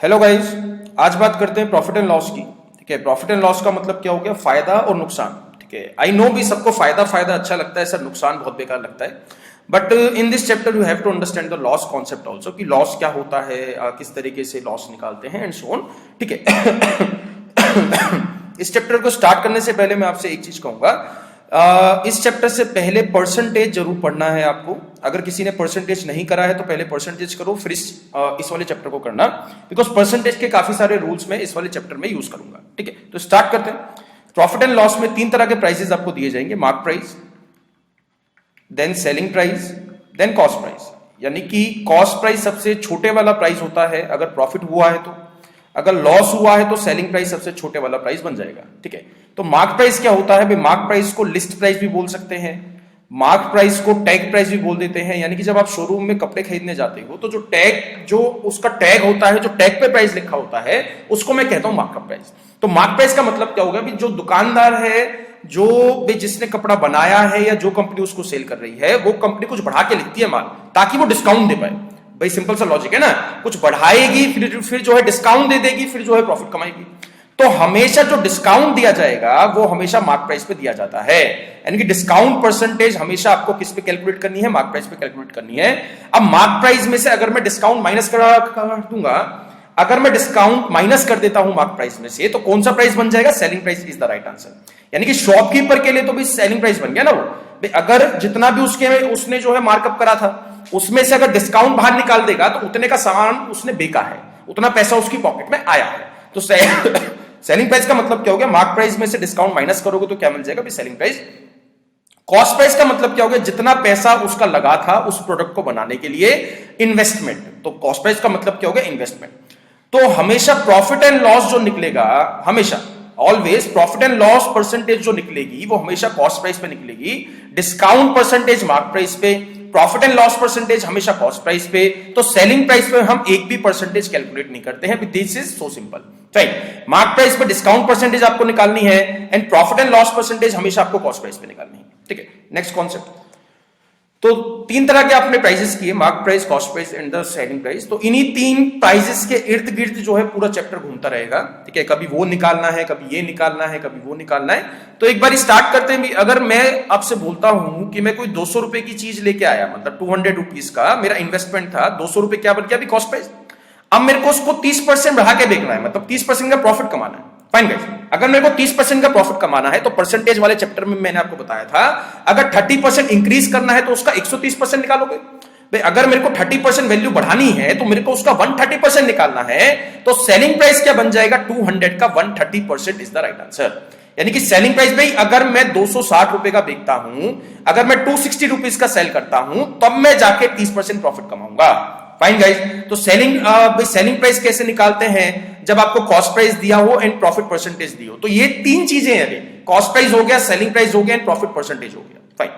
Hello guys, आज बात करते हैं प्रॉफिट एंड लॉस की। ठीक है, प्रॉफिट एंड लॉस का मतलब क्या हो गया? फायदा और नुकसान। ठीक है, आई नो भी सबको फायदा फायदा अच्छा लगता है सर, नुकसान बहुत बेकार लगता है। But in this chapter you have to understand the loss concept also, कि लॉस क्या होता है, किस तरीके से लॉस निकालते हैं एंड सो ऑन। ठीक है, इस चैप्टर को स्टार्ट करने से पहले मैं आपसे एक चीज कहूंगा, इस चैप्टर से पहले परसेंटेज जरूर पढ़ना है आपको। अगर किसी ने परसेंटेज नहीं करा है तो पहले परसेंटेज करो, फिर इस वाले चैप्टर को करना, बिकॉज परसेंटेज के काफी सारे रूल्स में इस वाले चैप्टर में यूज करूंगा। ठीक है, तो स्टार्ट करते हैं। प्रॉफिट एंड लॉस में तीन तरह के प्राइसेस आपको दिए जाएंगे: mark price, then selling price, then cost price. यानी कि कॉस्ट प्राइस सबसे छोटे वाला प्राइस होता है अगर प्रॉफिट हुआ है तो, अगर लॉस हुआ है तो सेलिंग प्राइस सबसे छोटे वाला प्राइस बन जाएगा। ठीक है, तो मार्क प्राइस क्या होता है? भाई मार्क प्राइस को लिस्ट प्राइस भी बोल सकते हैं, मार्क प्राइस को टैग प्राइस भी बोल देते हैं। यानी कि जब आप शोरूम में कपड़े खरीदने जाते हो तो जो उसका टैग होता है, जो टैग पे प्राइस लिखा होता है, उसको मैं कहता हूं मार्कअप प्राइस। तो मार्क प्राइस का मतलब क्या होगा? जो दुकानदार है, जिसने कपड़ा बनाया है या जो कंपनी उसको सेल कर रही है, वो कंपनी कुछ बढ़ा के लिखती है माल, ताकि वो डिस्काउंट दे पाए। भाई सिंपल सा लॉजिक है ना, कुछ बढ़ाएगी फिर जो है डिस्काउंट दे देगी, फिर जो है प्रॉफिट कमाएगी। तो हमेशा जो डिस्काउंट दिया जाएगा वो हमेशा मार्क प्राइस पे दिया जाता है। यानी कि डिस्काउंट परसेंटेज हमेशा आपको किस पे कैलकुलेट करनी है? मार्क प्राइस पे कैलकुलेट करनी है। अब मार्क प्राइस में से अगर मैं डिस्काउंट माइनस कर दूंगा, अगर मैं डिस्काउंट माइनस कर देता हूं मार्क प्राइस में से, तो कौन सा प्राइस बन जाएगा? Selling price is the right answer. यानी कि शॉपकीपर के लिए तो भी सेलिंग प्राइस बन गया ना वो। अगर जितना भी उसने जो है मार्कअप करा था, उसमें से अगर डिस्काउंट बाहर निकाल देगा तो उतने का सामान उसने बेचा है, उतना पैसा उसकी पॉकेट में आया है। तो सेलिंग प्राइस का मतलब क्या हो गया? मार्क प्राइस में से डिस्काउंट माइनस करोगे तो क्या मिल जाएगा? Selling price. कॉस्ट प्राइस का मतलब क्या हो गया? जितना पैसा उसका लगा था उस प्रोडक्ट को बनाने के लिए, इन्वेस्टमेंट। तो कॉस्ट प्राइस का मतलब क्या हो गया? इन्वेस्टमेंट। तो हमेशा प्रॉफिट एंड लॉस जो निकलेगा, हमेशा always profit and loss percentage जो निकलेगी वो हमेशा कॉस्ट प्राइस पे निकलेगी, डिस्काउंट परसेंटेज मार्क प्राइस पे, प्रॉफिट एंड लॉस परसेंटेज हमेशा कॉस्ट प्राइस पे। तो सेलिंग प्राइस पे हम एक भी परसेंटेज कैलकुलेट नहीं करते हैं। This is so simple, right. Mark price पे डिस्काउंट परसेंटेज आपको निकालनी है and profit and loss percentage हमेशा आपको कॉस्ट प्राइस पे निकालनी है। ठीक है, नेक्स्ट कॉन्सेप्ट। तो तीन तरह के आपने प्राइसेस किए: mark price, cost price and the selling price. तो इन्हीं तीन प्राइसेस के इर्द गिर्द जो है पूरा चैप्टर घूमता रहेगा। ठीक है, कभी वो निकालना है, कभी ये निकालना है, कभी वो निकालना है। तो एक बार स्टार्ट करते हैं। अगर मैं आपसे बोलता हूं कि मैं कोई 200 रुपए की चीज लेके आया, मतलब 200 रुपीज का मेरा इन्वेस्टमेंट था, 200 रुपए क्या बन गया? अभी कॉस्ट प्राइस। अब मेरे को उसको 30% बढ़ा के देखना है, मतलब 30% का प्रॉफिट कमाना है। फाइन गाइस, अगर मेरे को 30% का प्रॉफिट कमाना है तो परसेंटेज वाले चैप्टर में मैंने आपको बताया था, अगर 30% इंक्रीज करना है तो उसका 130% निकालोगे। भाई अगर मेरे को 30% वैल्यू बढ़ानी है तो मेरे को उसका 130% निकालना है। तो सेलिंग प्राइस क्या बन जाएगा? 200 का 130% इज द राइट आंसर। यानी कि सेलिंग प्राइस, भाई अगर मैं 260 रुपए का बेचता हूं, अगर मैं 260 रुपीज का सेल करता हूं, तब मैं जाके 30% प्रॉफिट कमाऊंगा। फाइन गाइस, तो सेलिंग प्राइस कैसे निकालते हैं? जब आपको कॉस्ट प्राइस दिया हो एंड प्रॉफिट परसेंटेज दी हो। तो ये तीन चीजें हैं, कॉस्ट प्राइस हो गया, सेलिंग प्राइस हो गया एंड प्रॉफिट परसेंटेज हो गया। फाइन,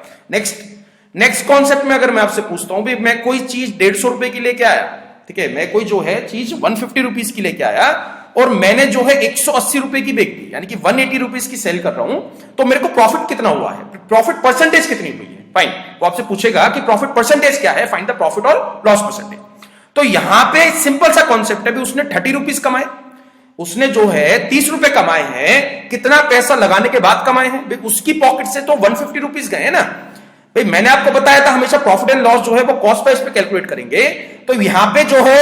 नेक्स्ट कॉन्सेप्ट में अगर मैं आपसे पूछता हूं, भाई मैं कोई चीज 150 रुपए की लेके आया, ठीक है, मैं कोई जो है चीज 150 रुपीज की लेके आया और मैंने जो है 180 रुपए की बेच दी, यानी कि 180 रुपीज की सेल कर रहा हूं, तो मेरे को प्रॉफिट कितना हुआ है? प्रॉफिट परसेंटेज कितनी हुई है? फाइन, वो आपसे पूछेगा कि प्रॉफिट परसेंटेज क्या है, फाइंड द प्रॉफिट और लॉस परसेंटेज। तो यहां पे सिंपल सा कॉन्सेप्ट है, भी उसने 30 रुपीज कमाए, उसने जो है 30 रुपए कमाए हैं, कितना पैसा लगाने के बाद कमाए हैं? भाई उसकी पॉकेट से तो 150 रुपीज गए ना। भाई मैंने आपको बताया था हमेशा प्रॉफिट एंड लॉस जो है वो कॉस्ट प्राइस पे कैलकुलेट करेंगे। तो यहां पे जो है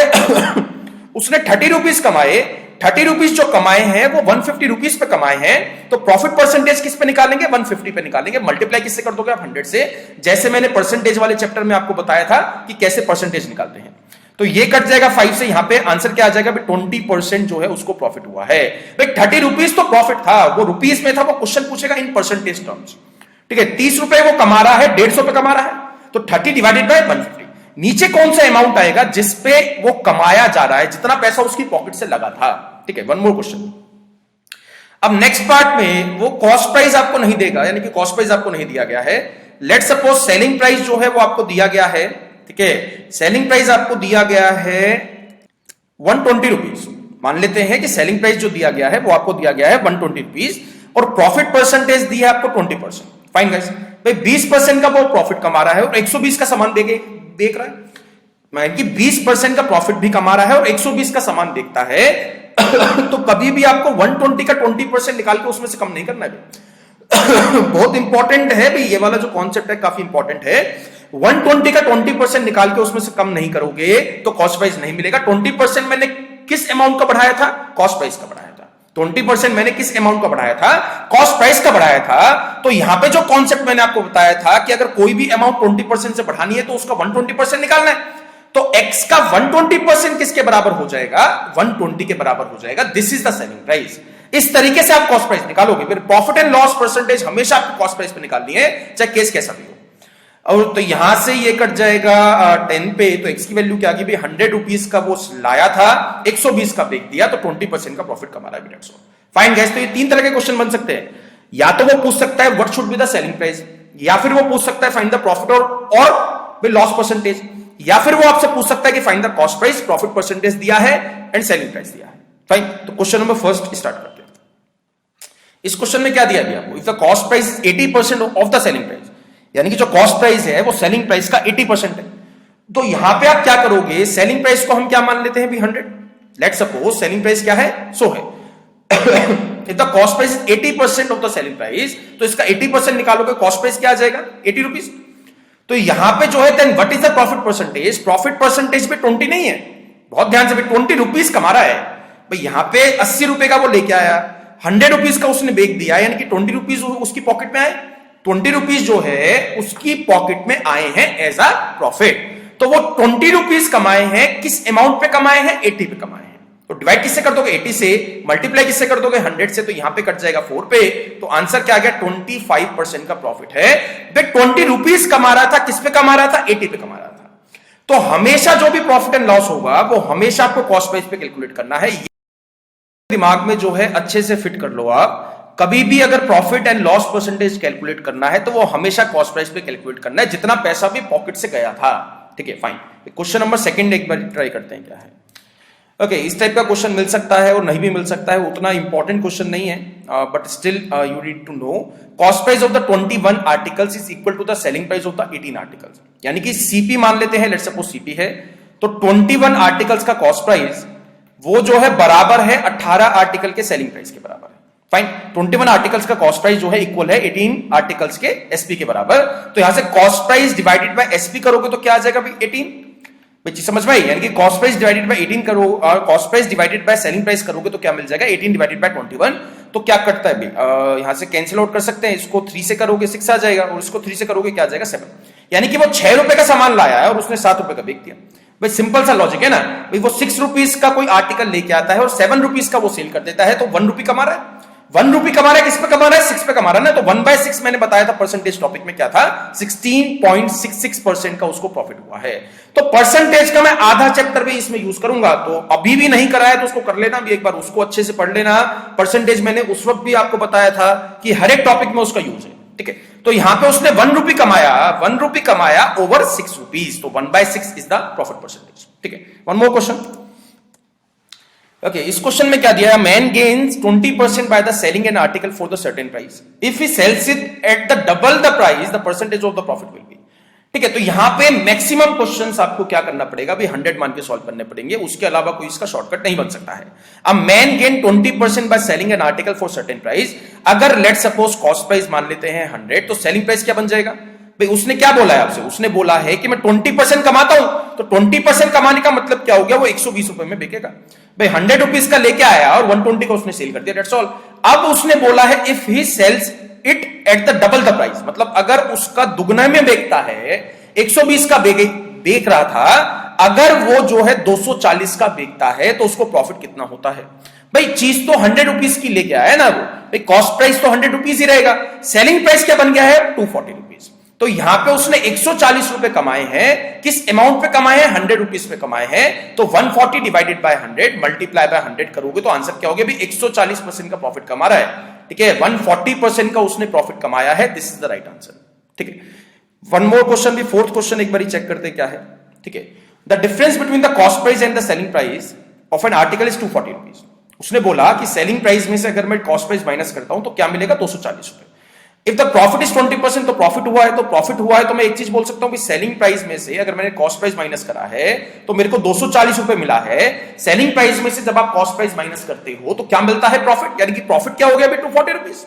उसने 30 रुपीज कमाए, 30 रुपीज जो कमाए हैं वो 150 रुपीज पे कमाए हैं। तो प्रॉफिट परसेंटेज किस पे निकालेंगे? 150 पे निकालेंगे। मल्टीप्लाई किससे कर दोगे आप? 100 से। जैसे मैंने परसेंटेज वाले चैप्टर में आपको बताया था कि कैसे परसेंटेज निकालते हैं। तो ये कट जाएगा 5 से, यहां पे आंसर क्या आ जाएगा? 20% जो है उसको प्रॉफिट हुआ है। भाई 30 रुपीज तो प्रॉफिट था, वो रुपीज में था, वो क्वेश्चन पूछेगा इन परसेंटेज टर्म्स। ठीक है, 30 रुपए वो कमा रहा है, 150 पे कमा रहा है, तो 30 डिवाइडेड बाय 150। नीचे कौन सा अमाउंट आएगा? जिसपे वो कमाया जा रहा है, जितना पैसा उसकी पॉकेट से लगा था। ठीक है, वन मोर क्वेश्चन। अब नेक्स्ट पार्ट में वो कॉस्ट प्राइस आपको नहीं देगा, यानी कि कॉस्ट प्राइस आपको नहीं दिया गया है। लेट सपोज सेलिंग प्राइस जो है वो आपको दिया गया है। ठीक है, सेलिंग प्राइस आपको दिया गया है 120 रुपीज। मान लेते हैं कि सेलिंग प्राइस जो दिया गया है वो आपको दिया गया है 120 रुपीज और प्रॉफिट परसेंटेज दिया है आपको 20%। फाइन गाइस, भाई 20% का वो प्रॉफिट कमा रहा है और 120 का सामान बेच रहा है। यानी कि 20% का प्रॉफिट भी कमा रहा है और 120 का सामान बेचता है तो कभी भी आपको 120 का 20% निकाल के उसमें से कम नहीं करना है बहुत इंपॉर्टेंट है भाई, ये वाला जो कॉन्सेप्ट है काफी इंपॉर्टेंट है। 120 का 20% निकाल के उसमें से कम नहीं करोगे तो कॉस्ट प्राइस नहीं मिलेगा। 20% मैंने किस अमाउंट का बढ़ाया था? कॉस्ट प्राइस का बढ़ाया था। 20% मैंने किस अमाउंट का बढ़ाया था? कॉस्ट प्राइस का बढ़ाया था। तो यहां पे जो कॉन्सेप्ट मैंने आपको बताया था कि अगर कोई भी अमाउंट 20% से बढ़ानी है तो उसका 120% निकालना है, तो x का 120% किसके बराबर हो जाएगा? 120 के बराबर हो जाएगा। This is the selling price. इस तरीके से आप कॉस्ट प्राइस निकालोगे। फिर प्रॉफिट एंड लॉस परसेंटेज हमेशा आपको कॉस्ट प्राइस पे निकालनी है, चाहे केस कैसा भी हो। और तो यहां से ये कट जाएगा 10 पे, तो x की वैल्यू क्या आ गई भाई? 100 रुपीज का वो लाया था, 120 का बेच दिया, तो 20% का प्रॉफिट कमा रहा है। फाइन गाइस, तो ये तीन तरह के क्वेश्चन बन सकते हैं। या तो वो पूछ सकता है what should be the selling price, या फिर वो पूछ सकता है फाइंड द प्रॉफिट और लॉस परसेंटेज, या फिर वो आपसे पूछ सकता है कि find the cost price, profit percentage दिया है एंड सेलिंग प्राइस दिया है। फाइन, तो क्वेश्चन नंबर फर्स्ट स्टार्ट करते हैं। इस क्वेश्चन में क्या दिया गया आपको? If the cost price 80% of the selling price, यानी कि जो कॉस्ट प्राइस है वो सेलिंग प्राइस का 80% है। तो यहां पे आप क्या करोगे? सेलिंग प्राइस को हम क्या मान लेते हैं भी? 100। लेट्स सपोज सेलिंग प्राइस क्या है? 100 है। If the cost price is 80% of the selling price, तो इसका 80% निकालोगे, कॉस्ट प्राइस क्या आ जाएगा? 80 रुपीज। तो यहां पे जो है then what is the profit percentage? Profit percentage पे 20 नहीं है, बहुत ध्यान से, 20 रुपीज कमा रहा है भाई। यहां पे 80 रुपए का वो लेके आया, 100 रुपीज का उसने बेच दिया, यानी कि 20 रुपीज उसकी पॉकेट में आए। 20 रुपीज जो है उसकी पॉकेट में आए हैं एज अ प्रॉफिट। तो वो 20 रुपीज कमाए हैं, किस अमाउंट पे कमाए हैं? 80 पे कमाए हैं। तो डिवाइड किससे कर दोगे? 80 से। मल्टीप्लाई किससे कर दोगे? 100 से। तो यहां पे कट जाएगा 4 पे। तो आंसर क्या आ गया? 25% का प्रॉफिट है। 20 रुपीज कमा रहा था, किस पे कमा रहा था? 80 पे कमा रहा था। तो हमेशा जो भी प्रॉफिट एंड लॉस होगा वो हमेशा आपको कॉस्ट प्राइस पे कैलकुलेट करना है। दिमाग में जो है अच्छे से फिट कर लो आप। कभी भी अगर profit and loss percentage calculate करना है तो वो हमेशा कॉस्ट प्राइस पे कैलकुलेट करना है, जितना पैसा भी पॉकेट से गया था। ठीक है, फाइन। क्वेश्चन नंबर सेकंड एक बार ट्राई करते हैं क्या है। ओके, इस टाइप का क्वेश्चन मिल सकता है और नहीं भी मिल सकता है, उतना इंपॉर्टेंट क्वेश्चन नहीं है, but still you need to know cost price of the 21 articles is equal to the selling price of the 18 articles. यानी कि सीपी मान लेते हैं, लेट्स सपोज सीपी है, तो 21 आर्टिकल्स का कॉस्ट प्राइस वो जो है बराबर है 18 आर्टिकल के सेलिंग प्राइस के बराबर है। फाइन, 21 आर्टिकल्स का कॉस्ट प्राइस जो है इक्वल है 18 आर्टिकल्स के एसपी के बराबर। तो यहां से cost price divided by SP करोगे तो क्या आ जाएगा भाई? 18। भाई समझ में आई? यानी कि कॉस्ट प्राइस डिवाइडेड बाय 18 करो और cost price divided by selling price करोगे तो क्या मिल जाएगा? 18 डिवाइडेड बाय 21। तो क्या कटता है भाई? यहां से कैंसिल आउट कर सकते हैं। इसको 3 से करोगे 6 आ जाएगा, और इसको 3 से करोगे क्या आ जाएगा? 7। यानी कि वो 6 रुपए का सामान लाया है और उसने 7 रुपए का बेच दिया। भाई सिंपल सा लॉजिक है ना भाई। वो 6 रुपीज का कोई आर्टिकल लेके आता है और 7 रुपीज का वो सेल कर देता है, तो 1 रुपी कमा रहा है। 1 रुपी कमा रहा है, किस पे कमा रहा है? 6 पे कमा रहा है ना। तो 1/6 मैंने बताया था परसेंटेज टॉपिक में क्या था? 16.66% का उसको प्रॉफिट हुआ है। तो परसेंटेज का मैं आधा चैप्टर भी इसमें यूज करूंगा, तो अभी भी नहीं कराया तो उसको कर लेना भी एक बार, उसको अच्छे से पढ़ लेना। परसेंटेज मैंने उस वक्त भी आपको बताया था कि हर एक टॉपिक में उसका यूज है। ठीक है, तो यहां पे उसने 1 रुपी कमाया, 1 रुपी कमाया ओवर 6 रुपीज, तो 1/6 इज द प्रॉफिट परसेंटेज। ठीक है, वन मोर क्वेश्चन। ओके, इस क्वेश्चन में क्या दिया है? Man gains 20% by the selling an article for the certain price. If he sells it at the double the price, the percentage of the profit will be. ठीक है, तो यहां पे मैक्सिमम क्वेश्चंस आपको क्या करना पड़ेगा भाई? 100 मान के सॉल्व करने पड़ेंगे, उसके अलावा कोई इसका शॉर्टकट नहीं बन सकता है। अब man gain 20% by selling an article for certain price. अगर लेट सपोज कॉस्ट प्राइस मान लेते हैं 100, तो सेलिंग प्राइस क्या बन जाएगा भाई? उसने क्या बोला है आपसे? उसने बोला है कि मैं 20% कमाता हूं, तो 20% कमाने का मतलब क्या हो गया? वो 120 रुपए में बिकेगा भाई। 100 रुपीज का लेके आया और 120 का उसने सेल कर दिया, दैट्स ऑल। अब उसने बोला है if he sells it at the double the price, मतलब अगर उसका दुगना में बेचता है, 120 का बेच रहा था, अगर वो जो है 240 का बेचता है तो उसको प्रॉफिट कितना होता है भाई? चीज तो 100 रुपीज की लेके आया ना वो भाई, कॉस्ट प्राइस तो 100 रुपीज ही रहेगा। सेलिंग प्राइस क्या बन गया है? 240 रुपीज। तो यहां पे उसने 140 रुपए कमाए हैं, किस अमाउंट पे कमाए हैं? 100 रुपीज पे कमाए हैं। तो 140 डिवाइडेड बाय 100 मल्टीप्लाई बाय 100 करोगे तो आंसर क्या होगा? 140% का प्रॉफिट कमा रहा है। ठीक है, 140% का उसने प्रॉफिट कमाया है। This is the right answer. ठीक है, वन मोर क्वेश्चन भी, फोर्थ क्वेश्चन एक बार चेक करते हैं क्या है। ठीक है, the difference between the cost price and the selling price of an article is 240 rupees. उसने बोला कि सेलिंग प्राइस में से अगर मैं कॉस्ट प्राइस माइनस करता हूं तो क्या मिलेगा? 240 रुपए। इफ द प्रॉफिट इज 20% तो प्रॉफिट हुआ है, तो मैं एक चीज बोल सकता हूं कि सेलिंग प्राइस में से अगर मैंने कॉस्ट प्राइस माइनस करा है तो मेरे को 240 रुपए मिला है। सेलिंग प्राइस में से जब आप कॉस्ट प्राइस माइनस करते हो तो क्या मिलता है? प्रॉफिट। यानी कि प्रॉफिट क्या हो गया भाई? 240 रुपीज।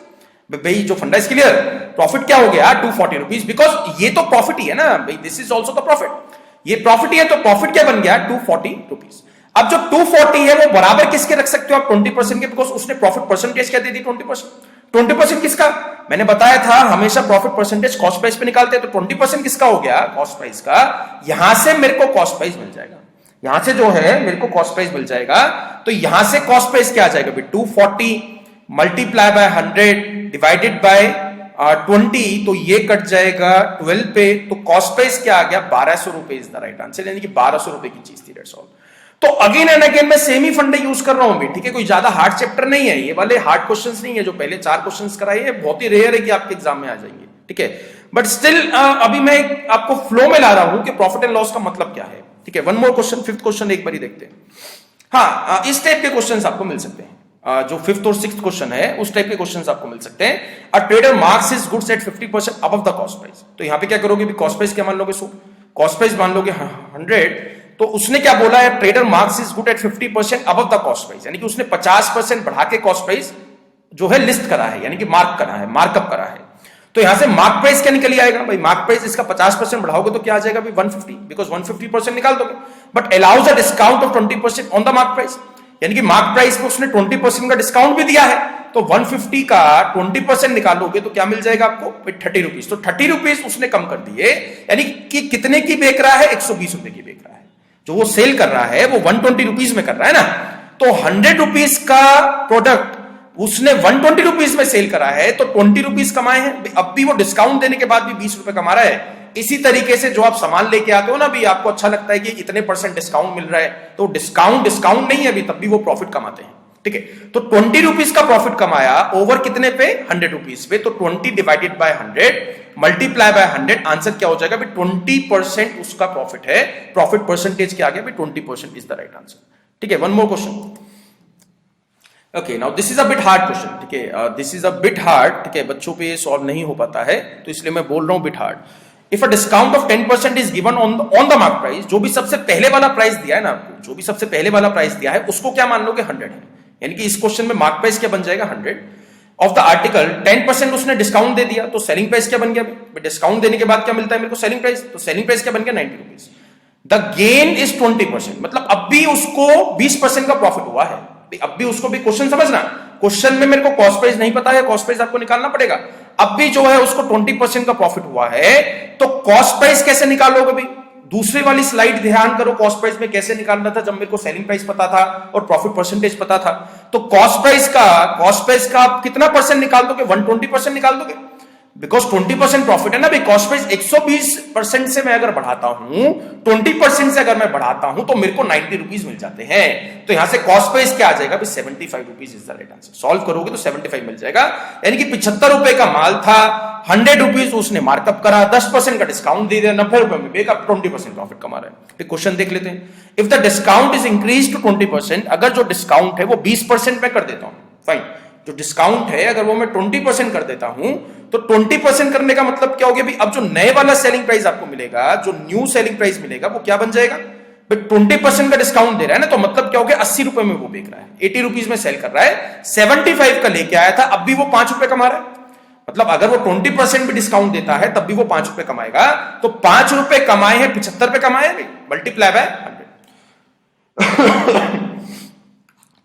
भाई जो फंडा इज क्लियर, प्रॉफिट क्या हो गया? 240 रुपीज। बिकॉज ये तो प्रॉफिट ही है ना भाई, this is also the profit. ये प्रॉफिट ही है, तो प्रॉफिट क्या बन गया? 240 रुपीज। अब जो 240 है वो बराबर किसके रख सकते हो आप? 20% के, बिकॉज उसने प्रॉफिट परसेंटेज क्या दे दी? 20%। 20% किसका? मैंने बताया था हमेशा प्रॉफिट परसेंटेज कॉस्ट प्राइस पे निकालते हैं, तो 20% किसका हो गया? कॉस्ट प्राइस का। यहां से मेरे को कॉस्ट प्राइस मिल जाएगा, यहां से जो है मेरे को कॉस्ट प्राइस मिल जाएगा। तो यहां से कॉस्ट प्राइस क्या आ जाएगा भाई? 240 मल्टीप्लाई बाय 100 डिवाइडेड बाय 20, तो ये कट जाएगा 12 पे। तो कॉस्ट प्राइस क्या आ गया? 1200 रुपए इज द राइट आंसर, यानी कि 1200 रुपए की चीज थी। That's all. तो अगेन एंड अगेन मैं सेम ही फंडे यूज कर रहा हूं भी, ठीक है। कोई ज्यादा हार्ड चैप्टर नहीं है, ये वाले हार्ड क्वेश्चंस नहीं है जो पहले 4 क्वेश्चंस कराए हैं, बहुत ही रेयर है कि आपके एग्जाम में आ जाएंगे, ठीक है। बट स्टिल अभी मैं आपको फ्लो में ला रहा हूं कि प्रॉफिट एंड लॉस का मतलब क्या है, ठीक है। One more question, 5th question एक बार देखते हैं। हाँ, इस टाइप के क्वेश्चंस आपको मिल सकते हैं। जो 5th और 6th क्वेश्चन है उस टाइप के क्वेश्चंस आपको मिल सकते हैं। A trader marks his goods at 50% above the cost price. तो यहां पे क्या करोगे? कॉस्ट प्राइस क्या मान लोगे? कॉस्ट प्राइस मान लोगे 100। तो उसने क्या बोला है? Trader marks his good at 50% above the cost price, यानी कि उसने 50% बढ़ा के कॉस्ट प्राइस जो है लिस्ट करा है, यानी कि मार्क करा है, मार्कअप करा है। तो यहां से मार्क प्राइस क्या निकल आएगा भाई? मार्क प्राइस इसका 50% बढ़ाओगे तो क्या आ जाएगा भाई? 150, बिकॉज 150% निकाल दोगे। But allows a discount of 20% on the mark price, यानी कि मार्क प्राइस पे उसने 20% का डिस्काउंट भी दिया है। तो 150 का 20% निकालोगे तो क्या मिल जाएगा आपको? 30 रुपीज। तो 30 रुपीज उसने कम कर दिए, यानी कि कितने की बेच रहा है? 120 रुपए की बेच रहा है। जो वो सेल कर रहा है वो 120 रुपीज में कर रहा है ना। तो 100 रुपीज का प्रोडक्ट उसने 120 रुपीज में सेल करा है, तो 20 रुपीज कमाए हैं। अब भी वो डिस्काउंट देने के बाद भी 20 रुपए कमा रहा है। इसी तरीके से जो आप सामान लेके आते हो ना भी, आपको अच्छा लगता है कि इतने % डिस्काउंट मिल रहा है, तो डिस्काउंट नहीं है अभी, तब भी वो प्रॉफिट कमाते हैं, ठीक है। तो 20 रुपीज का प्रॉफिट कमाया ओवर कितने पे? 100 रुपीज पे। तो 20 divided by 100 multiply by 100, answer क्या हो जाएगा भाई? 20% उसका प्रॉफिट है। प्रॉफिट परसेंटेज क्या आ गया भाई? 20% इज द राइट आंसर, ठीक है। One more question. Okay, now this is a bit hard question, ठीक है। This is a bit hard, ठीक है। बच्चों पे सॉल्व नहीं हो पाता है, तो इसलिए मैं बोल रहा हूं bit hard. If a discount of 10% is given on the mark price, जो भी सबसे पहले वाला प्राइस दिया है ना आपको, जो भी सबसे पहले वाला प्राइस दिया है उसको क्या मान लोगे? 100 है। यानी कि इस क्वेश्चन में मार्क प्राइस क्या बन जाएगा? 100 ऑफ द आर्टिकल। 10% उसने डिस्काउंट दे दिया, तो सेलिंग प्राइस क्या बन गया? डिस्काउंट देने के बाद क्या मिलता है मेरे को? Selling price. तो सेलिंग प्राइस क्या बन गया? 90 रुपीज। द गेन इज 20%, मतलब अब भी उसको 20% का प्रॉफिट हुआ है। अब भी उसको भी क्वेश्चन समझना, क्वेश्चन में मेरे को कॉस्ट प्राइस नहीं पता है, कॉस्ट प्राइस आपको निकालना पड़ेगा। अब भी जो है उसको 20% का प्रॉफिट हुआ है, तो कॉस्ट प्राइस कैसे निकालोगे भाई? दूसरी वाली स्लाइड ध्यान करो, कॉस्ट प्राइस में कैसे निकालना था जब मेरे को सेलिंग प्राइस पता था और प्रॉफिट परसेंटेज पता था। तो कॉस्ट प्राइस का आप कितना % निकाल दोगे? 120% निकाल दोगे, बिकॉज 20% प्रॉफिट है ना भाई। कॉस्ट प्राइस 120% से मैं अगर बढ़ाता हूं, 20% से अगर मैं बढ़ाता हूं, तो मेरे को 90 रुपीज मिल जाते हैं। तो यहां से कॉस्ट प्राइस क्या आ जाएगा भाई? 75 rupees is the right answer. Solve करोगे तो 75 मिल जाएगा, यानी कि 75 रुपए का माल था, 100 रुपीज उसने मार्कअप करा, 10% का डिस्काउंट दे दिया, 90 रुपए में बेक, 20% प्रॉफिट कमा रहे हैं। फिर क्वेश्चन देख लेते हैं। If the discount is increase to 20%, अगर जो डिस्काउंट है वो 20% में कर देता हूं, फाइन। जो डिस्काउंट है अगर वो मैं 20% कर देता हूं, तो 20% करने का मतलब क्या हो गया भाई? अब जो नए वाला सेलिंग प्राइस आपको मिलेगा, जो न्यू सेलिंग प्राइस मिलेगा, वो क्या बन जाएगा भाई? 20% का डिस्काउंट दे रहा है ना, तो मतलब क्या हो गया? 80 रुपए में वो बेच रहा है, 80 रुपीज में सेल कर रहा है। 75 का लेके आया था, अब भी वो 5 रुपए कमा रहा है। मतलब अगर वो 20% भी डिस्काउंट देता है तब भी वो 5 रुपए कमाएगा। तो 5 रुपए कमाए हैं, 75 पे कमाए भाई, मल्टीप्लाई बाय 100।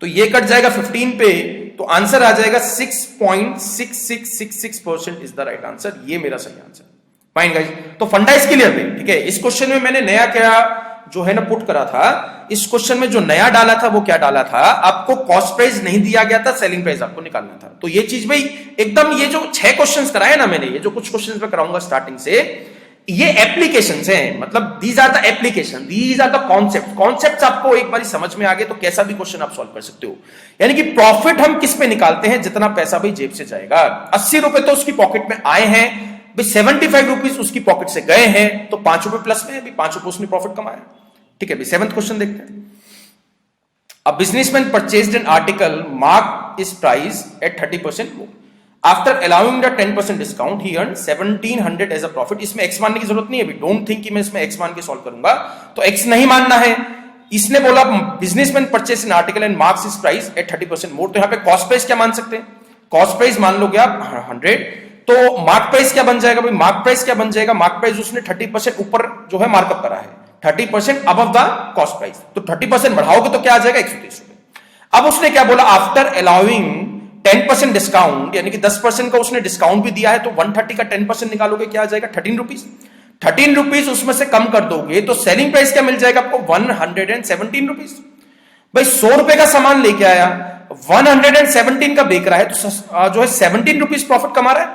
तो ये कट जाएगा 15 पे, तो आंसर आ जाएगा 6.6666% इज द राइट आंसर। ये मेरा सही आंसर, फाइन गाइस। तो फंडा इज क्लियर भाई, ठीक है। इस क्वेश्चन में मैंने नया क्या जो है ना पुट करा था, इस क्वेश्चन में जो नया डाला था वो क्या डाला था? आपको कॉस्ट प्राइस नहीं दिया गया था, सेलिंग प्राइस आपको निकालना था। तो ये चीज भाई एकदम, ये जो 6 क्वेश्चंस कराए ना मैंने, ये जो कुछ क्वेश्चंस मैं कराऊंगा स्टार्टिंग से, ये एप्लीकेशंस हैं, मतलब these are the application, these are the concepts आपको एक बार समझ में आ गए तो कैसा भी क्वेश्चन आप सॉल्व कर सकते हो। यानी कि प्रॉफिट हम किस पे निकालते हैं? जितना पैसा भाई जेब से जाएगा। 80 रुपए तो उसकी पॉकेट में आए हैं भाई, 75 रुपीज उसकी पॉकेट से गए हैं, तो 5 रुपए प्लस में है भाई, 5 रुपए उसने प्रॉफिट कमाया, ठीक है भाई। 7th क्वेश्चन देखते हैं। A businessman purchased an article, mark is price at 30% more. After allowing the 10% discount he earn 1700 as a profit. इसमें एक्स मानने की जरूरत नहीं है, वी डोंट थिंक कि मैं इसमें एक्स मान के सॉल्व करूंगा, तो एक्स नहीं मानना है। इसने बोला businessman purchase an article and marks his price at 30% more, तो यहां पे कॉस्ट प्राइस क्या मान सकते हैं, कॉस्ट प्राइस मान लोगे आप 100, तो मार्क प्राइस क्या बन जाएगा भाई, मार्क प्राइस क्या बन जाएगा, मार्क प्राइस उसने 30% ऊपर जो है मार्कअप करा है, 30% अबव द कॉस्ट प्राइस, तो 30% बढ़ाओगे तो क्या आ जाएगा 130 रुपए। अब उसने क्या बोला, आफ्टर अलाउइंग 10% डिस्काउंट, यानी कि 10% का उसने डिस्काउंट भी दिया है, तो 130 का 10% निकालोगे क्या आ जाएगा 13 रुपीज। 13 रुपीज उसमें से कम कर दोगे तो सेलिंग प्राइस क्या मिल जाएगा आपको 117 रुपीज। भाई 100 रुपए का सामान लेके आया, 117 का बेच रहा है, तो जो है 17 रुपीज प्रॉफिट कमा रहा है,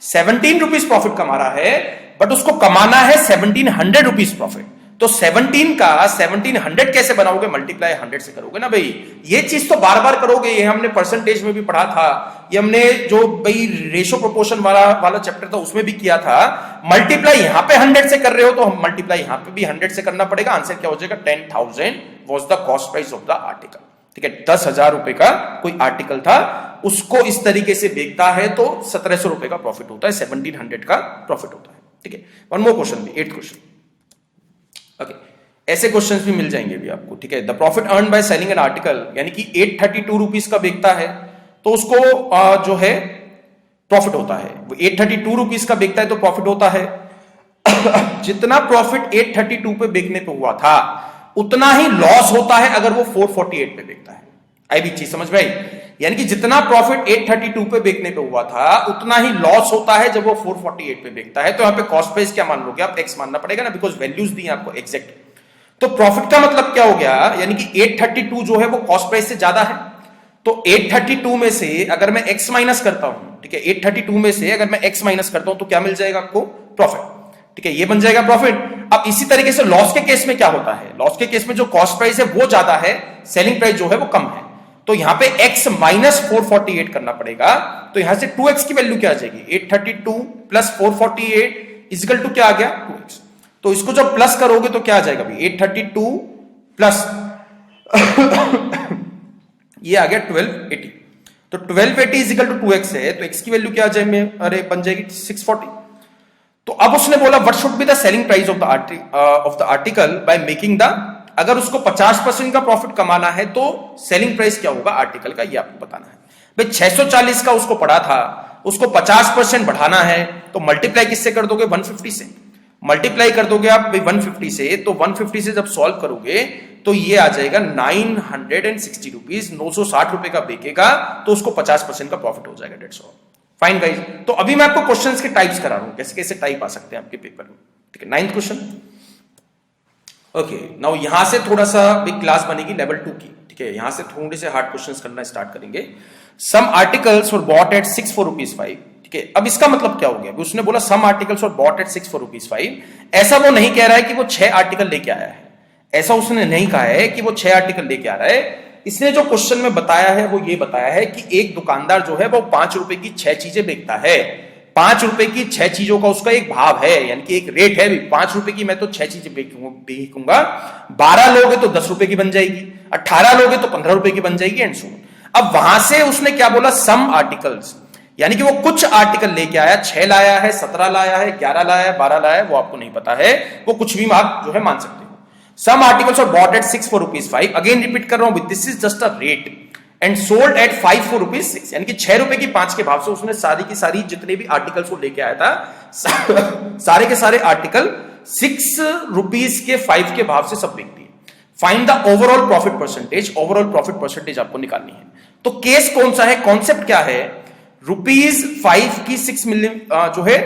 17 रुपीज प्रॉफिट कमा रहा है, बट उसको कमाना है 1700 रुपीज प्रॉफिट। तो 17 का 1700 कैसे बनाओगे, मल्टीप्लाई 100 से करोगे ना भाई, ये चीज तो बार बार करोगे, ये हमने परसेंटेज में भी पढ़ा था, ये हमने जो भाई रेशो प्रोपोर्शन वाला चैप्टर था उसमें भी किया था। मल्टीप्लाई यहां पे 100 से कर रहे हो तो हम मल्टीप्लाई यहां पे भी 100 से करना पड़ेगा। आंसर क्या हो जाएगा 10,000 was the cost price of the article. ठीक है, 10,000 रुपए का कोई आर्टिकल था, उसको इस तरीके से बेचता है तो 1700 रुपए का प्रॉफिट होता है, 1700 का प्रॉफिट होता है। ठीक है, वन मोर क्वेश्चन भी, 8th क्वेश्चन। ओके, ऐसे क्वेश्चंस भी मिल जाएंगे भी आपको। ठीक है, the profit earn by selling an article, यानी कि 832 रुपीज का बेचता है तो उसको जो है प्रॉफिट होता है, 832 रुपीज का बेचता है तो प्रॉफिट होता है जितना प्रॉफिट 832 पे बेचने पे हुआ था उतना ही लॉस होता है अगर वो 448 पे बेचता है। आई भी चीज समझ में आई, यानी कि जितना प्रॉफिट 832 पे बेचने पे हुआ था उतना ही लॉस होता है जब वो 448 पे बेचता है। तो यहां पे कॉस्ट प्राइस क्या मान लोगे आप, एक्स मानना पड़ेगा ना, बिकॉज वैल्यूज दी आपको एग्जैक्ट। तो प्रॉफिट का मतलब क्या हो गया, यानी कि 832 जो है वो कॉस्ट प्राइस से ज्यादा है, तो 832 में से अगर मैं एक्स माइनस करता हूं, ठीक है, 832 में से अगर मैं एक्स माइनस करता हूं तो क्या मिल जाएगा आपको, प्रॉफिट। ठीक है, ये बन जाएगा प्रॉफिट। अब इसी तरीके से लॉस के केस में क्या होता है, लॉस के केस में जो कॉस्ट प्राइस है वो ज्यादा है, सेलिंग प्राइस जो है वो कम है, तो यहां पे x माइनस 448 करना पड़ेगा। तो यहां से 2x की वैल्यू क्या आ जाएगी, 832 प्लस 448 इजिकल टू क्या आ गया 2x। तो इसको जब प्लस करोगे तो क्या आ जाएगा भाई, 832 प्लस ये आ गया 1280, तो 1280 इजिकल टू 2x है, तो x की वैल्यू क्या आ जाएगी, अरे बन जाएगी 640। तो अब उसने बोला what should be the selling price of the article by making the, अगर उसको 50% का प्रॉफिट कमाना है तो सेलिंग प्राइस क्या होगा आर्टिकल का, ये आपको बताना है। भाई 640 का उसको पड़ा था, उसको 50% बढ़ाना है, तो मल्टीप्लाई किससे कर दोगे, 150 से मल्टीप्लाई कर दोगे आप भाई 150 से, तो 150 से जब सॉल्व करोगे तो ये आ जाएगा 960 रुपीज, 960 रुपए का बेचेगा तो उसको 50% का प्रॉफिट हो जाएगा, डेट्स ऑल। फाइन गाइस, तो अभी मैं आपको क्वेश्चंस के टाइप्स करा रहा हूं, कैसे कैसे टाइप आ सकते हैं आपके पेपर में। ठीक है, 9th क्वेश्चन। ओके, नाउ यहां से थोड़ा सा बिग क्लास बनेगी लेवल 2 की। ठीक है, यहां से थोड़े से हार्ड क्वेश्चंस करना स्टार्ट करेंगे। Some articles were bought at 6 for rupees 5। ठीक है, अब इसका मतलब क्या हो गया, उसने बोला some articles were bought at 6 for rupees 5। ऐसा वो नहीं कह रहा है कि वो 6 आर्टिकल लेके आया है, ऐसा उसने नहीं कहा है कि वो 6 आर्टिकल लेके आ रहा है। इसने जो क्वेश्चन में बताया है वो ये बताया है कि एक दुकानदार जो है वो 5 रुपए की 6 चीजें बेचता है, 5 रुपए की 6 चीजों का उसका एक भाव है, यानी कि एक रेट है, 5 रुपए की मैं तो 6 चीजें बेचूंगा, 12 लोगे तो 10 रुपए की बन जाएगी, 18 लोगे तो 15 रुपए की बन जाएगी, एंड सो। अब वहां से उसने क्या बोला, सम आर्टिकल्स, यानी कि वो कुछ आर्टिकल लेके आया, 6 लाया है, 17 लाया है, 11 लाया है, 12 लाया है, वो आपको नहीं पता है, वो कुछ भी आप जो है मान सकते हो। Some articles are bought at 6 for rupees 5। Again repeat कर रहा हूं, this is just a rate, and sold at 5 for rupees 6, यानी कि 6 रुपए की 5 के भाव से उसने सारी की सारी जितने भी आर्टिकल्स को लेके आया था सारे के सारे आर्टिकल 6 रुपीज के 5 के भाव से सब बिक दिए। Find the overall profit percentage, overall profit percentage आपको निकालनी है। तो केस कौन सा है, कॉन्सेप्ट क्या है, ₹5 की 6 मिलियन जो है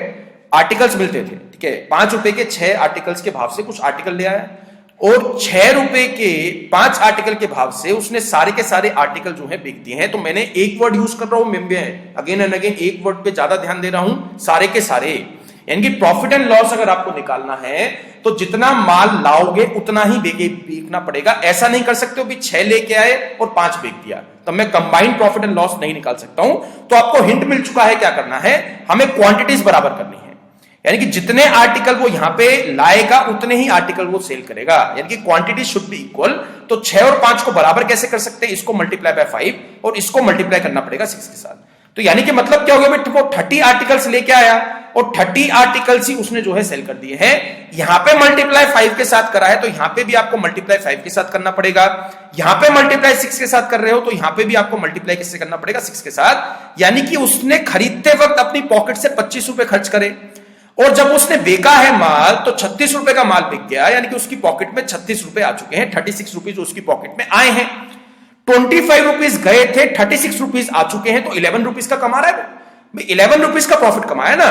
आर्टिकल्स मिलते थे। ठीक है, 5 रुपए के 6 आर्टिकल्स के भाव से कुछ आर्टिकल ले आया, और 6 रुपए के 5 आर्टिकल के भाव से उसने सारे के सारे आर्टिकल जो है बेच दिए हैं। तो मैंने एक वर्ड यूज कर रहा हूं, मैं अगेन एंड अगेन एक वर्ड पे ज्यादा ध्यान दे रहा हूं, सारे के सारे, यानी कि प्रॉफिट एंड लॉस अगर आपको निकालना है तो जितना माल लाओगे उतना ही बेचना पड़ेगा। ऐसा नहीं कर सकते हो भी 6 लेके आए और 5 बेच दिया, तब मैं कंबाइंड प्रॉफिट एंड लॉस नहीं निकाल सकता हूं। तो आपको हिंट मिल चुका है क्या करना है, हमें क्वांटिटीज बराबर करनी है, यानी कि जितने आर्टिकल वो यहां पे लाएगा उतने ही आर्टिकल वो सेल करेगा, यानी कि क्वांटिटी शुड बी इक्वल। तो 6 और 5 को बराबर कैसे कर सकते हैं, इसको मल्टीप्लाई बाय 5 और इसको मल्टीप्लाई करना पड़ेगा 6 के साथ। तो यानी कि मतलब क्या हो गया भाई, वो 30 आर्टिकल्स लेके आया और 30 आर्टिकल्स ही उसने जो है सेल कर दिए हैं। यहां पे मल्टीप्लाई 5 के साथ करा है तो यहां पे भी आपको मल्टीप्लाई 5 के साथ करना पड़ेगा। यहां पे मल्टीप्लाई 6 के साथ कर रहे हो तो यहां पे भी आपको मल्टीप्लाई किससे करना पड़ेगा, 6 के साथ। यानी कि उसने खरीदते वक्त अपनी पॉकेट से 25 रुपए खर्च करे और जब उसने बेचा है माल तो 36 रुपए का माल बिक गया, यानी कि उसकी पॉकेट में 36 रुपए आ चुके हैं, 36 रुपीज उसकी पॉकेट में आए हैं। 25 रुपीज गए थे, 36 रुपीज आ चुके हैं, तो 11 रुपीज का कमा रहा है, 11 रुपीज का प्रॉफिट कमाया ना।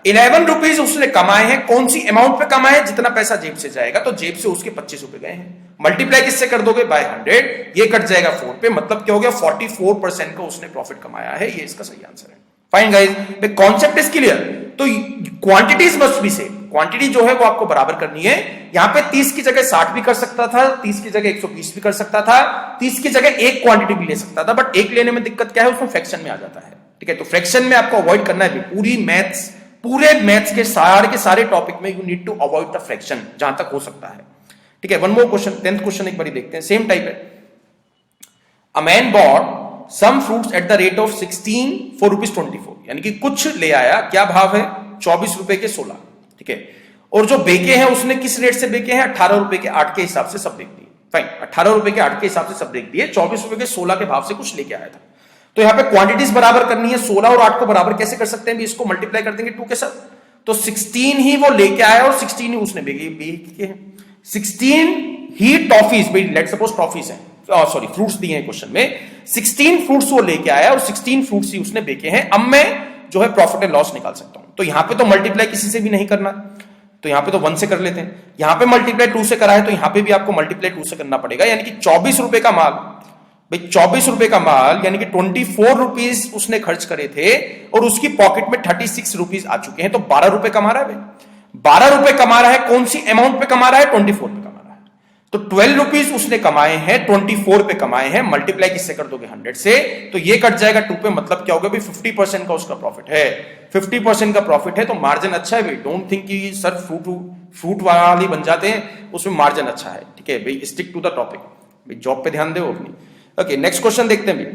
11 रुपीज उसने कमाए हैं, कौन सी अमाउंट पे कमाए, जितना पैसा जेब से जाएगा, तो जेब से उसके 25 रुपए गए हैं। मल्टीप्लाई किससे कर दोगे, बाय 100, ये कट जाएगा 4 पे, मतलब क्या हो गया 44% का उसने प्रॉफिट कमाया है। ये इसका सही आंसर है। Fine guys, concept is clear. तो quantities must be same, quantity जो है वो आपको बराबर करनी है। यहां पे 30 की जगह 60 भी कर सकता था, 30 की जगह 120 भी कर सकता था, 30 की जगह एक क्वांटिटी भी ले सकता था, बट एक लेने में दिक्कत क्या है, उसमें फ्रैक्शन में आ जाता है। ठीक है, तो फ्रैक्शन में आपको अवॉइड करना है। पूरे मैथ्स के सारे टॉपिक में you need to avoid the fraction जहां तक हो सकता है। ठीक है, one more question, 10th question एक बार देखते हैं, सेम टाइप है। A man bought some fruits at the rate of 16 for ₹24, यानी कि कुछ ले आया, क्या भाव है, 24 रुपए के 16। ठीक है, और जो बेके हैं उसने किस रेट से बेके हैं, 18 रुपए के 8 के हिसाब से सब देख दिए। फाइन, 18 रुपए के 8 के हिसाब से सब देख दिए, 24 रुपए के 16 के भाव से कुछ लेके आया था। तो यहां पे क्वांटिटीज बराबर करनी है, 16 और 8 को बराबर कैसे कर सकते हैं, इसको मल्टीप्लाई कर देंगे 2 के साथ, तो 16 ही वो लेके आया और 16 ही उसने बेके हैं। 16 ही टॉफीज, भाई लेट्स सपोज टॉफीज है, सॉरी फ्रूट्स दिए हैं क्वेश्चन में, 16 फ्रूट्स वो लेके आया और 16 फ्रूट्स ही उसने बेके हैं। अब मैं जो है प्रॉफिट एंड लॉस निकाल सकता हूं। तो यहां पे तो मल्टीप्लाई किसी से भी नहीं करना, तो यहां पे तो 1 से कर लेते हैं। यहां पे मल्टीप्लाई 2 से करा है तो यहां पे भी आपको मल्टीप्लाई 2 से करना पड़ेगा, यानी कि 24 रुपए का माल, भाई 24 रुपए का माल, यानी कि 24 रुपीज उसने खर्च करे थे और उसकी पॉकेट में 36 रुपीज आ चुके हैं, तो 12 रुपए कमा रहा है भाई, 12 रुपए कमा रहा है। कौन सी अमाउंट पे कमा रहा है, 24 पे कमा रहा है। तो 12 रुपीज उसने कमाए हैं, 24 पे कमाए हैं, मल्टीप्लाई किससे कर दोगे, 100 से, तो ये कट जाएगा 2 पे, मतलब क्या होगा भाई 50% का उसका प्रॉफिट है। 50% का प्रॉफिट है तो मार्जिन अच्छा है भाई। डोंट थिंक कि सर फ्रूट वाली बन जाते हैं, उसमें मार्जिन अच्छा है। ठीक है भाई, स्टिक टू द टॉपिक भाई, जॉब पे ध्यान दो अपनी। ओके, नेक्स्ट क्वेश्चन देखते हैं भाई।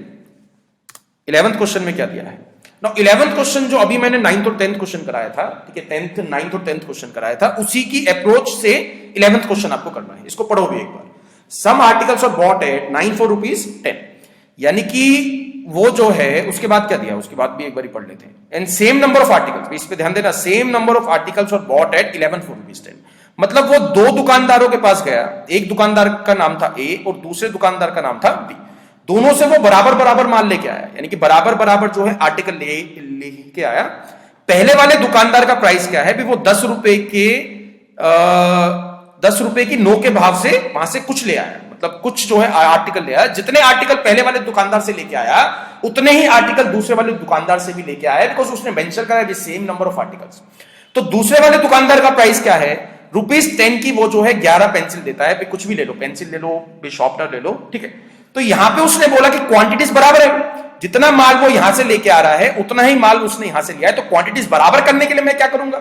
11th क्वेश्चन में क्या दिया है। नाउ 11th क्वेश्चन जो अभी मैंने 9th और 10th क्वेश्चन कराया था, ठीक है, 10th 9th और 10th क्वेश्चन कराया था, उसी की अप्रोच से 11th क्वेश्चन आपको करना है। इसको पढ़ो भी एक बार। Some articles are bought at 9 for ₹10, यानी कि वो जो है उसके बाद क्या दिया, उसके बाद भी एक बार पढ़ लेते हैं। And same number of articles, इस पे ध्यान देना, same number of articles are bought at 11 for ₹10। मतलब वो दो दुकानदारों के पास गया, एक दुकानदार का नाम था ए और दूसरे दुकानदार का नाम था बी, दोनों से वो बराबर बराबर माल लेके आया, यानी कि बराबर बराबर जो है आर्टिकल लेके आया। पहले वाले दुकानदार का प्राइस क्या है, भी वो 10 रुपए के 10 रुपए की 9 के भाव से वहां से कुछ ले आया, मतलब कुछ जो है आर्टिकल ले आया। जितने आर्टिकल पहले वाले दुकानदार से लेके आया उतने ही आर्टिकल दूसरे वाले दुकानदार से भी लेके आया, बिकॉज उसने मेंशन करा है सेम नंबर ऑफ आर्टिकल्स। तो दूसरे वाले दुकानदार का प्राइस क्या है, ₹10 की वो जो है 11 पेंसिल देता है, कुछ भी ले लो, पेंसिल ले लो, शार्पनर ले लो। ठीक है, तो यहां पे उसने बोला कि क्वांटिटीज बराबर है, जितना माल वो यहां से लेके आ रहा है उतना ही माल उसने यहां से लिया है। तो क्वांटिटीज बराबर करने के लिए मैं क्या करूंगा,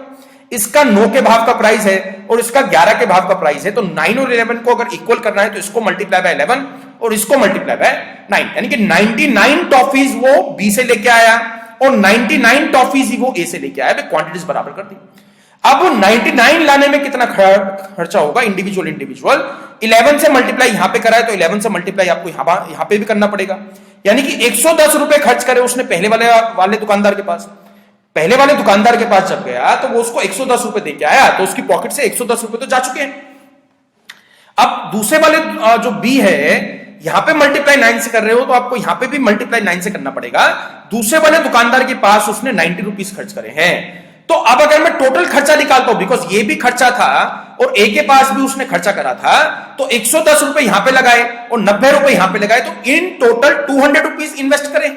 इसका 9 के भाव का प्राइस है और इसका 11 के भाव का प्राइस है, तो 9 और 11 को अगर इक्वल करना है तो इसको मल्टीप्लाई बाय 11 और इसको मल्टीप्लाई बाय 9, यानी कि 99 टॉफीज वो बी से लेके आया और 99 टॉफीज ही वो ए से लेके आया। क्वांटिटीज बराबर कर दी। अब 99 लाने में कितना खर्चा होगा, इंडिविजुअल 11 से मल्टीप्लाई यहां पे करा है तो 11 से मल्टीप्लाई आपको यहां पे भी करना पड़ेगा, यानी कि 110 रुपए खर्च करे उसने पहले वाले दुकानदार के पास। पहले वाले दुकानदार के पास जब गया तो वो उसको 110 रुपए देके आया, तो उसकी पॉकेट से 110 रुपए तो जा चुके हैं। अब दूसरे वाले जो बी है, यहां पे मल्टीप्लाई 9 से कर रहे हो तो आपको यहां पे भी मल्टीप्लाई 9 से करना पड़ेगा। दूसरे वाले दुकानदार के पास उसने 90 रुपीज खर्च करे हैं। तो अब अगर मैं टोटल खर्चा निकालता हूं, बिकॉज ये भी खर्चा था और ए के पास भी उसने खर्चा करा था, तो 110 रुपए यहां पे लगाए और 90 रुपए यहां पे लगाए, तो इन टोटल 200 रुपीज इन्वेस्ट करें।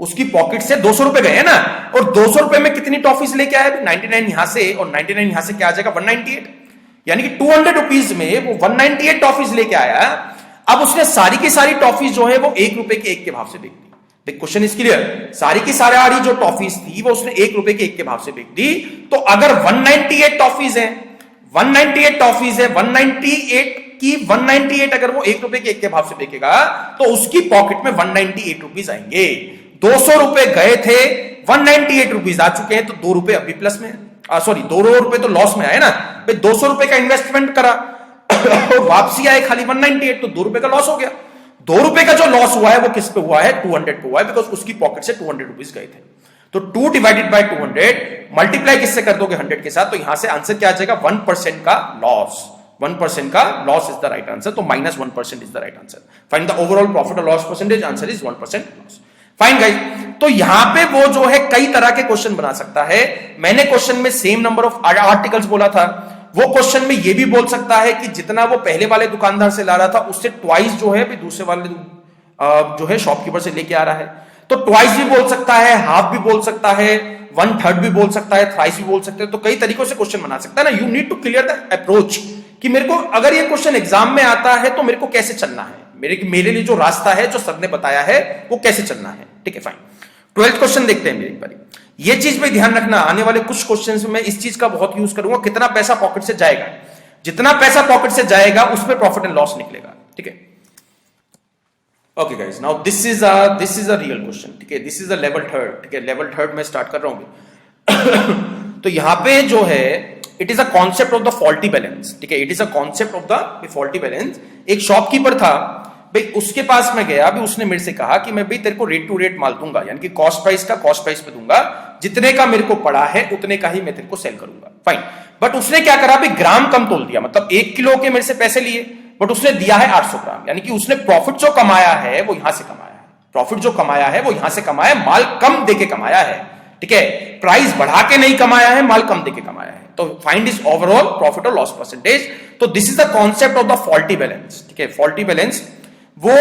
उसकी पॉकेट से 200 रुपए गए ना, और 200 रुपए में कितनी टॉफीज लेके आए, 99 यहां से और 99 यहां से क्या आ जाएगा, 198, यानी कि 200 रुपीज में वो 198 टॉफीज लेके आया। अब उसने सारी की सारी टॉफीज जो है वो 1 रुपए के 1 के भाव से बेच दी। क्वेश्चन इज क्लियर, सारी की सारी जो टॉफीज थी वो उसने 1 रुपए के 1 के भाव से बेच दी। तो अगर 198 टॉफीज है, 198 टॉफीज है, 198 की 198 अगर वो 1 रुपए के 1 के भाव से बेचेगा तो उसकी पॉकेट में 198 रुपीज आएंगे। ₹200 गए थे, 198 रुपीज आ चुके हैं, तो ₹2 अभी प्लस में है, सॉरी ₹2 तो लॉस में आए ना भाई। ₹200 का इन्वेस्टमेंट करा और वापसी आए खाली 198, तो ₹2 का लॉस हो गया। ₹2 का जो लॉस हुआ है वो किस पे हुआ है? 200 पे हुआ है, बिकॉज उसकी पॉकेट से 200 रुपीज गए थे। तो 2 डिवाइडेड बाय 200 मल्टीप्लाई किससे कर दोगे? 100 के साथ, तो यहां से आंसर क्या आ जाएगा? 1% का लॉस। 1% का loss is the right answer, तो -1% is the right answer. Find the overall profit और loss percentage, answer is 1% loss. Fine guys, तो यहां पे वो जो है कई तरह के क्वेश्चन बना सकता है। मैंने क्वेश्चन में सेम नंबर ऑफ आर्टिकल्स बोला था, वो क्वेश्चन में ये भी बोल सकता है कि जितना वो पहले वाले दुकानदार से ला रहा था उससे ट्वाइस जो है दूसरे वाले जो है शॉपकीपर से लेके आ रहा है। तो ट्वाइस भी बोल सकता है, हाफ भी बोल सकता है, 1/3 भी बोल सकता है, थ्राइस भी बोल सकते हैं। तो कई तरीकों से क्वेश्चन बना सकता है ना। You need to clear the approach कि मेरे को अगर ये क्वेश्चन एग्जाम में आता है तो मेरे को कैसे चलना है, मेरे लिए जो रास्ता है जो सर ने बताया है वो कैसे चलना है। ठीक है, फाइन। 12th क्वेश्चन देखते हैं मेरी बारी। ये चीज पे ध्यान रखना, आने वाले कुछ क्वेश्चंस में इस चीज का बहुत यूज करूंगा। कितना पैसा पॉकेट से जाएगा, जितना पैसा पॉकेट से जाएगा उस पर प्रॉफिट एंड लॉस निकलेगा। ठीक है, okay guys, now this is a real question. ठीक है, दिस इज अ लेवल 3। ठीक है, लेवल 3 में स्टार्ट कर रहा हूं। तो यहां पे जो है it is a concept of the faulty balance. ठीक है, it is a concept of the faulty balance. एक शॉपकीपर था भाई, उसके पास मैं गया, अभी उसने मेरे से कहा कि मैं भाई तेरे को रेट टू रेट माल दूंगा, यानी कि कॉस्ट प्राइस का कॉस्ट प्राइस पे दूंगा, जितने का मेरे को पड़ा है उतने का ही मैं तेरे को सेल करूंगा। फाइन, बट उसने क्या करा भाई, ग्राम कम तोल दिया, मतलब 1 किलो के मेरे से पैसे लिए, बट उसने दिया है 800 ग्राम, यानी कि उसने प्रॉफिट जो कमाया है वो यहां से कमाया है। प्रॉफिट जो कमाया है वो यहां से कमाया है, माल कम देके कमाया है। ठीक है, प्राइस बढ़ा के नहीं कमाया है, माल कम देके कमाया है। तो फाइंड इज ओवरऑल प्रॉफिट और लॉस परसेंटेज। तो this is the concept of the faulty balance. ठीक है, फॉल्टी बैलेंस वो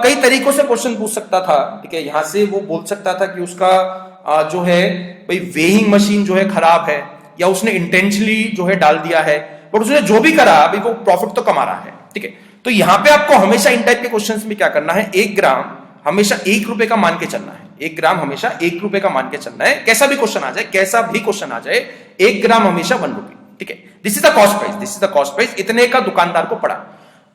कई तरीकों से क्वेश्चन पूछ सकता था। ठीक है, यहां से वो बोल सकता था कि उसका जो है भाई वेइंग मशीन जो है खराब है, या उसने इंटेंशनली जो है डाल दिया है, बट उसने जो भी करा भाई वो प्रॉफिट तो कमा रहा है। ठीक है, तो यहां पे आपको हमेशा इन टाइप के क्वेश्चंस में क्या करना है, 1 ग्राम हमेशा ₹1 का मान के चलना है। 1 ग्राम हमेशा ₹1 का मान के चलना है। कैसा भी क्वेश्चन आ जाए, कैसा भी क्वेश्चन आ जाए, 1 ग्राम हमेशा ₹1। ठीक है, this is the cost price, this is the cost price, इतने का दुकानदार को पड़ा।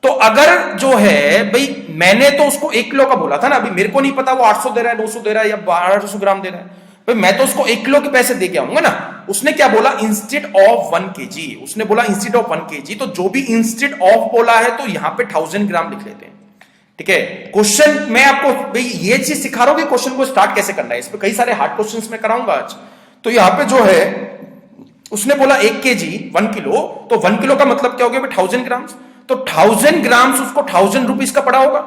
तो अगर जो है भाई, मैंने तो उसको 1 किलो का बोला था ना, अभी मेरे को नहीं पता वो 800 दे रहा है, 900 दे रहा है या 1200 ग्राम दे रहा है, भाई मैं तो उसको 1 किलो के पैसे दे के आऊंगा ना। उसने क्या बोला, इंस्टेड ऑफ 1 kg, उसने बोला इंस्टेड ऑफ 1 kg, तो जो भी इंस्टेड ऑफ बोला है तो यहां पे 1000 ग्राम लिख लेते हैं। ठीक है, क्वेश्चन मैं आपको भाई ये चीज सिखा रहा हूं कि क्वेश्चन को स्टार्ट कैसे करना है। इस पे कई सारे हार्ड क्वेश्चंस मैं कराऊंगा आज। तो यहां पे जो है उसने बोला 1 kg 1 किलो, तो 1 किलो का मतलब क्या हो गया, 1000 ग्राम। तो 1000 ग्राम उसको 1000 रुपीज का पड़ा होगा।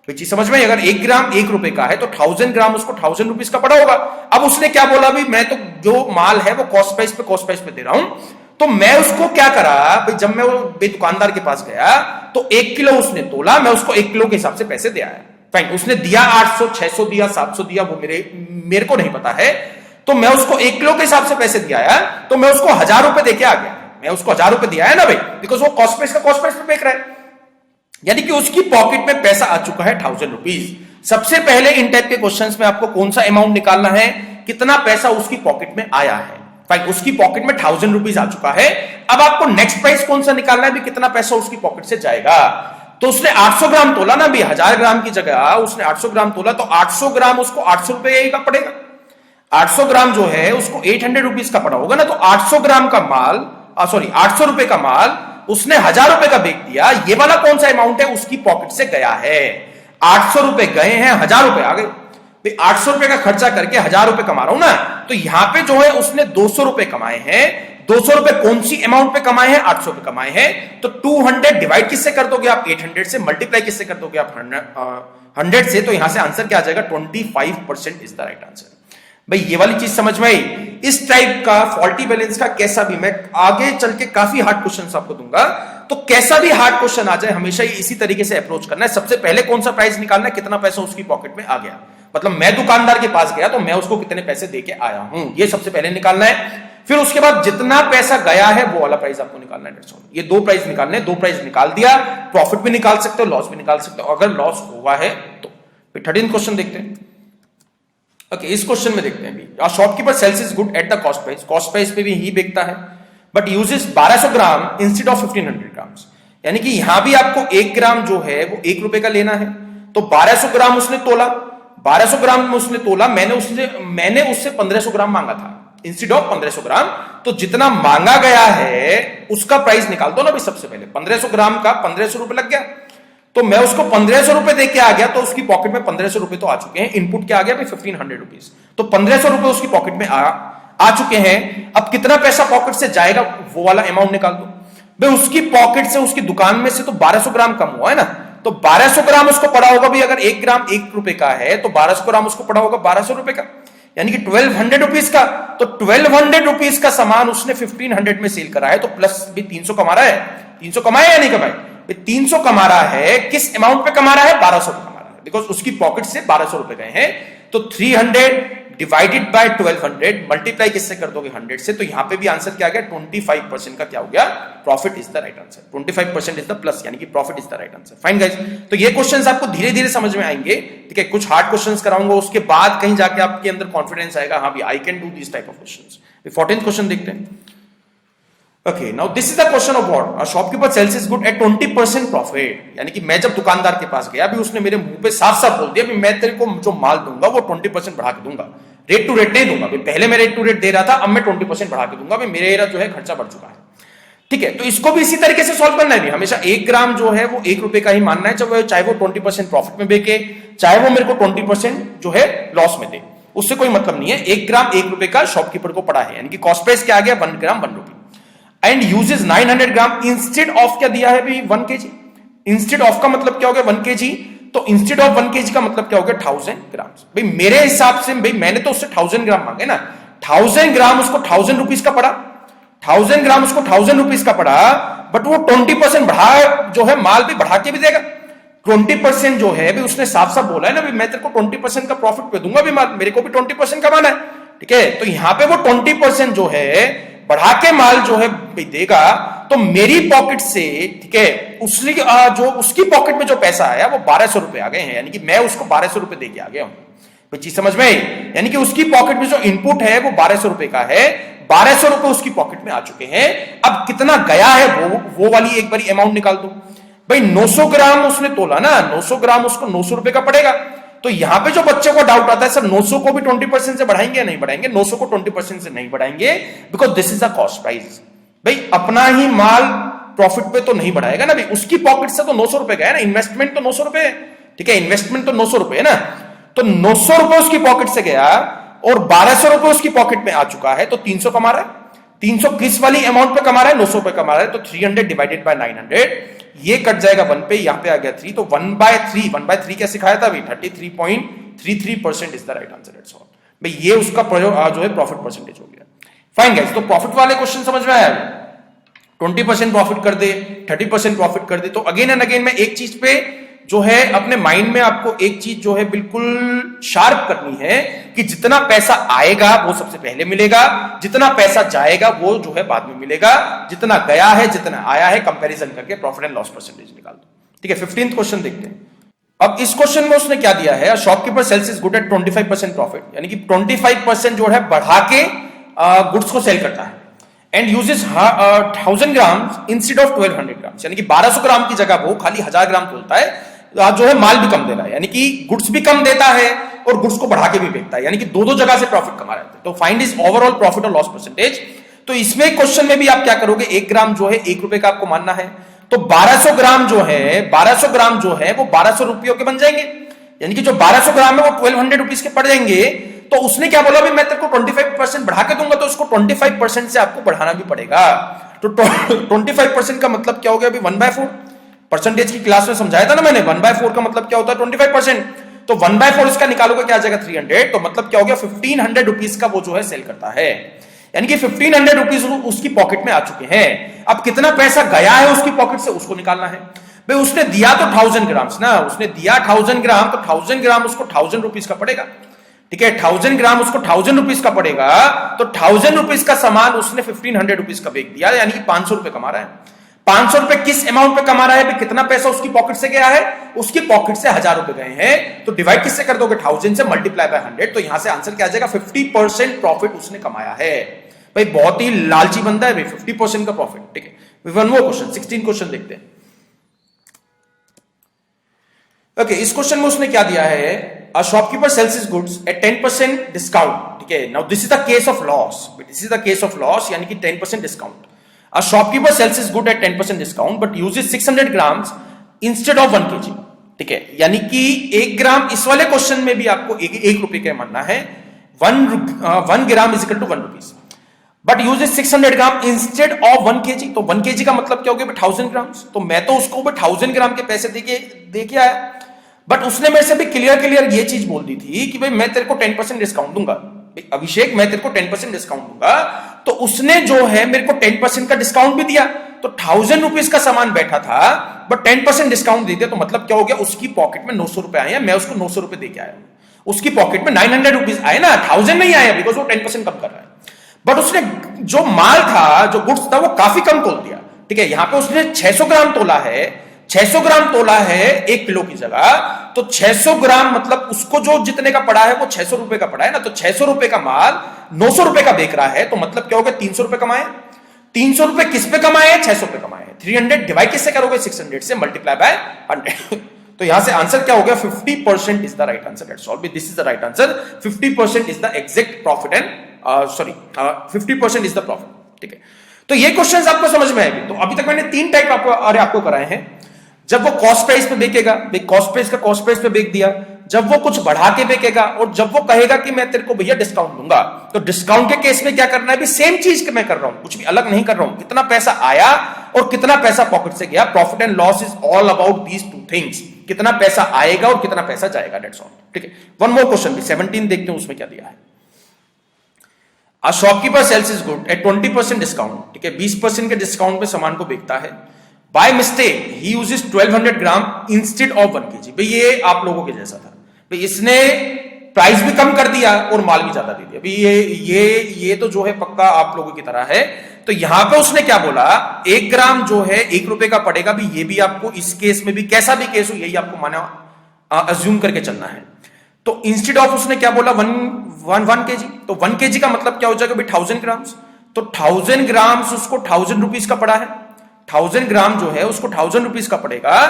चीज समझ में, अगर 1 ग्राम ₹1 का है तो 1000 ग्राम उसको 1000 रुपीज का पड़ा होगा। अब उसने क्या बोला, भी मैं तो जो माल है वो कॉस्ट प्राइस पे दे रहा हूं, तो मैं उसको क्या करा भाई, जब मैं वो दुकानदार के पास गया तो 1 किलो उसने तोला, मैं उसको 1 किलो के हिसाब से पैसे दे आया। फाइन, उसने दिया 800, 600 दिया, 700 दिया, वो मेरे को नहीं पता है। तो मैं उसको 1 किलो के हिसाब से पैसे दिया है, तो मैं उसको ₹1000 दे के आ गया। मैं उसको ₹1000 दिया है ना भाई, बिकॉज वो कॉस्ट प्राइस पे बेच रहा है, यानी कि उसकी पॉकेट में पैसा आ चुका है 1000 रुपीज। सबसे पहले इन टाइप के क्वेश्चंस में आपको कौन सा अमाउंट निकालना है, कितना पैसा उसकी पॉकेट में आया है। फाइन, उसकी पॉकेट में 1000 रुपीज आ चुका है। अब आपको नेक्स्ट प्राइस कौन सा निकालना है, भी कितना पैसा उसकी पॉकेट से जाएगा। तो उसने 800 ग्राम तोला ना भी, 1000 ग्राम की जगह उसने 800 ग्राम तोला, तो 800 ग्राम उसको 800 रुपए का पड़ेगा। 800 ग्राम जो है उसको 800 रुपीज का पड़ा होगा ना। तो 800 ग्राम का माल, सॉरी 800 रुपए का माल उसने ₹1000 का बेच दिया। ये वाला कौन सा अमाउंट है, उसकी पॉकेट से गया है। 800 रुपए गए हैं, ₹1000 आ गए। 800 रुपए का खर्चा करके ₹1000 कमा रहा हूं ना, तो यहां पे जो है उसने 200 रुपए कमाए हैं। 200 रुपए कौन सी अमाउंट पे कमाए हैं, 800 पे कमाए हैं। तो 200 डिवाइड किससे कर दोगे आप, 800 से, मल्टीप्लाई किससे कर दोगे आप, 100 से। तो यहां से आंसर क्या आ जाएगा, 25% इज द राइट आंसर। भाई ये वाली चीज समझ में आई। इस टाइप का फॉल्टी बैलेंस का कैसा भी, मैं आगे चल के काफी हार्ड क्वेश्चन आपको दूंगा, तो कैसा भी हार्ड क्वेश्चन आ जाए हमेशा ही इसी तरीके से अप्रोच करना है। सबसे पहले कौन सा प्राइस निकालना है, कितना पैसा उसकी पॉकेट में आ गया, मतलब मैं दुकानदार के पास गया तो मैं उसको कितने पैसे देके आया हूं, ये सबसे पहले निकालना है। फिर उसके बाद जितना पैसा गया है वो वाला प्राइस आपको निकालना है। ये 2 प्राइस निकालने, 2 प्राइस निकाल दिया, प्रॉफिट भी निकाल सकते हो, लॉस भी निकाल सकते हो, अगर लॉस हुआ है तो। 13th क्वेश्चन देखते हैं। ओके, इस क्वेश्चन में देखते हैं भी, shopkeeper sells is good at the cost price, cost price पे भी ही बेचता है, but uses 1200 gram instead of 1500 grams, यानी कि यहां भी आपको 1 ग्राम जो है वो ₹1 का लेना है। तो 1200 ग्राम उसने तोला, 1200 ग्राम में उसने तोला, मैंने उससे 1500 ग्राम मांगा था इंस्टेड ऑफ 1500 ग्राम। तो जितना मांगा गया है उसका प्राइस निकाल दो ना भाई। सबसे पहले 1500 ग्राम का 1500 रुपए लग गया, तो मैं उसको 1500 रुपए दे के आ गया, तो उसकी पॉकेट में 1500 रुपए तो आ चुके हैं। इनपुट क्या आ गया भाई 1500 रुपीज, तो 1500 रुपए उसकी पॉकेट में आ चुके हैं। अब कितना पैसा पॉकेट से जाएगा वो वाला अमाउंट निकाल दो भाई। उसकी पॉकेट से, उसकी दुकान में से तो 1200 ग्राम कम हुआ है ना, तो 1200 ग्राम उसको पड़ा होगा भाई। अगर 1 ग्राम 1 रुपए का है तो 1200 ग्राम उसको पड़ा होगा 1200 रुपए का, यानी कि 1200 रुपीज का। तो 1200 रुपीज का सामान उसने 1500 में सेल करा है, तो प्लस भी 300 कमा रहा है। 300 कमाया या नहीं कमाया? 300 कमा रहा है। किस अमाउंट पे कमा रहा है? 1200 पे कमा रहा है, बिकॉज उसकी पॉकेट से 1200 रुपए गए हैं। तो 300 डिवाइडेड बाय 1200 मल्टीप्लाई किससे कर दोगे? 100 से। तो यहां पे भी आंसर क्या आ गया? 25% का क्या हो गया? Profit is the right answer. 25% is the plus, यानी कि profit is the right answer. Fine guys, तो ये क्वेश्चंस आपको धीरे धीरे समझ में आएंगे, ठीक है। कुछ हार्ड क्वेश्चंस कराऊंगा, उसके बाद कहीं जाके आपके अंदर कॉन्फिडेंस आएगा, हाँ भी I can do this type of questions. 14th question देखते हैं। Okay, now this is the question of what a shopkeeper sells is good at 20% profit. यानी कि मैं जब दुकानदार के पास गया, अभी उसने मेरे मुंह पे साफ साफ बोल दिया, मैं तेरे को जो माल दूंगा वो 20% बढ़ा के दूंगा, रेट टू रेट नहीं दूंगा। पहले मैं रेट टू रेट दे रहा था, अब मैं 20% बढ़ा के दूंगा। मेरा जो है खर्चा बढ़ चुका है, ठीक है। तो इसको भी इसी तरीके से सॉल्व करना है। हमेशा 1 ग्राम जो है वो 1 रुपए का ही मानना है, चाहे वो 20% प्रॉफिट में बेचे, चाहे वो मेरे को 20% जो है लॉस में दे, उससे कोई मतलब नहीं है। 1 ग्राम 1 रुपए का शॉपकीपर को पड़ा है, यानी कि कॉस्ट प्राइस क्या आ गया? 1 gram 1 rupee. And uses 900 gram instead of क्या दिया है भाई? 1 केजी। इंस्टेड ऑफ का मतलब क्या हो गया? 1 केजी। तो इंस्टेड ऑफ 1 केजी का मतलब क्या हो गया? 1000 ग्राम। भाई मेरे हिसाब से भाई मैंने तो उससे 1000 ग्राम मांगे ना, 1000 ग्राम उसको 1000 रुपीज का पड़ा, 1000 ग्राम उसको 1000 रुपीज का पड़ा। बट वो 20% बढ़ा जो है, माल भी बढ़ा के भी देगा। 20% जो है भाई उसने साफ साफ बोला है ना भाई, मैं तेरे को 20% का प्रॉफिट पे दूंगा भी माल, मेरे को भी 20% कमाना है, ठीक है। तो यहां पे वो 20% जो है बढ़ा के माल जो है देगा, तो मेरी पॉकेट से, ठीक है, उसकी पॉकेट में जो पैसा आया वो 1200 रुपए आ गए हैं, यानी कि मैं उसको 1200 रुपए दे के आ गया हूं। चीज समझ में आई? यानी कि उसकी पॉकेट में जो इनपुट है वो 1200 रुपए का है, 1200 रुपए उसकी पॉकेट में आ चुके हैं। अब कितना गया है वो वाली एक बारी अमाउंट निकाल दो भाई। 900 ग्राम उसने तोला ना, 900 ग्राम उसको 900 रुपए का पड़ेगा। तो यहां पे जो बच्चे को डाउट आता है, सर 900 को भी 20% से बढ़ाएंगे या नहीं बढ़ाएंगे? 900 को 20% से नहीं बढ़ाएंगे, because this is a cost price. भाई अपना ही माल प्रॉफिट पे तो नहीं बढ़ाएगा ना भाई, उसकी पॉकेट से तो 900 रुपए गया ना, इन्वेस्टमेंट तो 900 रुपए है, ठीक है, इन्वेस्टमेंट तो 900 रुपए है ना। तो 900 रुपए उसकी पॉकेट से गया और 1200 रुपए उसकी पॉकेट में आ चुका है, तो 300 कमा रहा है। 300 किस वाली अमाउंट पे कमा रहा है? 900 पे कमा रहा है। तो 300 डिवाइडेड बाय 900, ये कट जाएगा 1 पे, यहां पे आ गया 3, तो 1/3 क्या सिखाया था भाई? 33.33% is the right answer. It's all भाई, ये उसका जो है प्रॉफिट परसेंटेज हो गया। फाइन गाइस, तो प्रॉफिट वाले क्वेश्चन समझ में आया? 20% प्रॉफिट कर दे, 30% प्रॉफिट कर दे। तो अगेन एंड अगेन मैं एक चीज पे जो है अपने माइंड में आपको एक चीज जो है बिल्कुल शार्प करनी है कि जितना पैसा आएगा वो सबसे पहले मिलेगा, जितना पैसा जाएगा वो जो है बाद में मिलेगा, जितना गया है जितना आया है कंपैरिजन करके प्रॉफिट एंड लॉस परसेंटेज निकाल दो, ठीक है। 15th क्वेश्चन देखते हैं। अब इस क्वेश्चन में उसने क्या दिया है? Shopkeeper sells is good at 25% profit, यानी कि 25% जो है बढ़ा के गुड्स को सेल करता है। And uses 1000 gram instead of 1200 ग्राम, यानी कि 1200 ग्राम की जगह वो खाली 1000 ग्राम तोलता है, जो है माल भी कम दे रहा है, यानी कि गुड्स भी कम देता है और गुड्स को बढ़ा के भी बेचता है, यानी कि दो जगह से प्रॉफिट कमा रहे थे। तो फाइंड इज ओवरऑल प्रॉफिट और लॉस परसेंटेज। तो इसमें क्वेश्चन में भी आप क्या करोगे? 1 ग्राम जो है 1 रुपए का आपको मानना है, तो 1200 ग्राम जो है वो 1200 रुपयों के बन जाएंगे, यानी कि जो 1200 ग्राम है वो 1200 रुपीज के पड़ जाएंगे। तो उसने क्या बोला? मैं तेरे को 25% बढ़ा के दूंगा, तो उसको 25% से आपको बढ़ाना भी पड़ेगा। तो 25% का मतलब क्या हो गया? अभी 1/4 परसेंटेज की क्लास में समझाया था ना मैंने, 1/4 का मतलब क्या होता है? 25%। तो 1/4 इसका निकालोगे क्या आ जाएगा? 300। तो मतलब क्या हो गया? 1500 रुपीज का वो जो है सेल करता है, यानी कि 1500 रुपीज उसकी पॉकेट में आ चुके हैं। अब कितना पैसा गया है उसकी पॉकेट से उसको निकालना है भाई। उसने दिया तो 1000 ग्राम ना, उसने दिया 1000 ग्राम, तो 1000 ग्राम उसको 1000 रुपीज का पड़ेगा, ठीक है। 1000 ग्राम उसको 1000 रुपीज का पड़ेगा, तो 1000 रुपीज का सामान उसने 1500 रुपीज का बेच दिया, यानी कि 500 रुपए कमा रहा है। 500 रुपए किस अमाउंट पे कमा रहा है? कितना पैसा उसकी पॉकेट से गया है? उसकी पॉकेट से 1000 रुपए गए हैं, तो डिवाइड किससे कर दोगे? 1000 से, मल्टीप्लाई बाय 100। तो यहां से आंसर क्या आ जाएगा? 50% प्रॉफिट उसने कमाया है भाई। बहुत ही लालची बंदा है भाई, 50% का प्रॉफिट, ठीक है। वन मोर क्वेश्चन, 16 क्वेश्चन देखते हैं। ओके, इस क्वेश्चन में उसने क्या दिया है? Shopkeeper sells is goods at 10% discount, ठीक है। Now this is the case of loss, this is the case of loss, यानी कि 10% discount. A shopkeeper sells is good at 10% discount but uses 600 grams instead of 1 kg, ठीक है। यानी कि 1 ग्राम, इस वाले क्वेश्चन में भी आपको 1 रुपए का मानना है। 1 gram is equal to 1 rupees, but uses 600 gram instead of 1 kg। तो 1 kg का मतलब क्या हो गया? 1000 ग्राम्स। तो मैं तो उसको 1000 ग्राम के पैसे देके आया, बट उसने मेरे से भी क्लियर ये चीज बोल दी थी कि भाई मैं तेरे को 10% डिस्काउंट दूंगा, अभिषेक मैं तेरे को 10% डिस्काउंट दूंगा। तो उसने जो है मेरे को 10% का डिस्काउंट भी दिया, तो 1000 रुपीज का सामान बैठा था बट 10% डिस्काउंट दे दिया। तो मतलब क्या हो गया? उसकी पॉकेट में 900 रुपए आए हैं, मैं उसको 900 रुपए देके आया, उसकी पॉकेट में 900 रुपीज आए ना, 1000 नहीं आया, बिकॉज वो 10% कम कर रहा है। बट उसने जो माल था, जो गुड्स था, वो काफी कम तोल दिया, ठीक है। यहां पे उसने 600 ग्राम तोला है, 600 ग्राम तोला है 1 किलो की जगह। तो 600 ग्राम मतलब उसको जो जितने का पड़ा है वो 600 रुपए का पड़ा है ना। तो 600 रुपए का माल 900 रुपए का बेच रहा है, तो मतलब क्या हो गया? 300 रुपए कमाए। 300 रुपए किस पे कमाए? 600 पे कमाए। 300 डिवाइड किससे करोगे? 600 से, मल्टीप्लाई बाय 100। तो यहां से आंसर क्या हो गया? 50% is the right answer. That's all, this is the right answer. 50% is the exact profit and 50% is the profit, ठीक है। तो ये क्वेश्चंस आपको समझ में आएंगे। तो अभी तक मैंने 3 टाइप आपको कराए हैं। जब वो कॉस्ट प्राइस पे बेचेगा, कॉस्ट प्राइस पे बेच दिया। जब वो कुछ बढ़ा के बेचेगा, और जब वो कहेगा कि मैं तेरे को भैया डिस्काउंट दूंगा, तो डिस्काउंट के केस में क्या करना है? भी सेम चीज मैं कर रहा हूं, कुछ भी अलग नहीं कर रहा हूं। कितना पैसा आया और कितना पैसा पॉकेट से गया। Profit and loss is all about these 2 things. कितना पैसा आएगा और कितना पैसा जाएगा, दैट्स ऑल, ठीक है। वन मोर क्वेश्चन भी 17 देखते हैं, उसमें क्या दिया है। A shopkeeper sells his good at 20% discount, ठीक है। 20% के डिस्काउंट पे सामान को बेचता है। By mistake he uses 1200 gram instead of 1 kg। भाई ये आप लोगों के जैसा था, भाई इसने प्राइस भी कम कर दिया और माल भी ज्यादा दे दिया। भाई ये तो जो है पक्का आप लोगों की तरह है। तो यहां पे उसने क्या बोला? 1 ग्राम जो है 1 रुपए का पड़ेगा। भी ये भी आपको इस केस में भी, कैसा भी केस हो, यही आपको माना अज्यूम करके चलना है। तो इंस्टेड ऑफ उसने क्या बोला? 1 kg। तो 1 kg का मतलब क्या हो जाएगा? भाई 1000 ग्राम्स। तो 1000 ग्राम्स उसको 1000 रुपीज का पड़ा है। 1000 ग्राम जो है उसको 1000 रुपीज का पड़ेगा,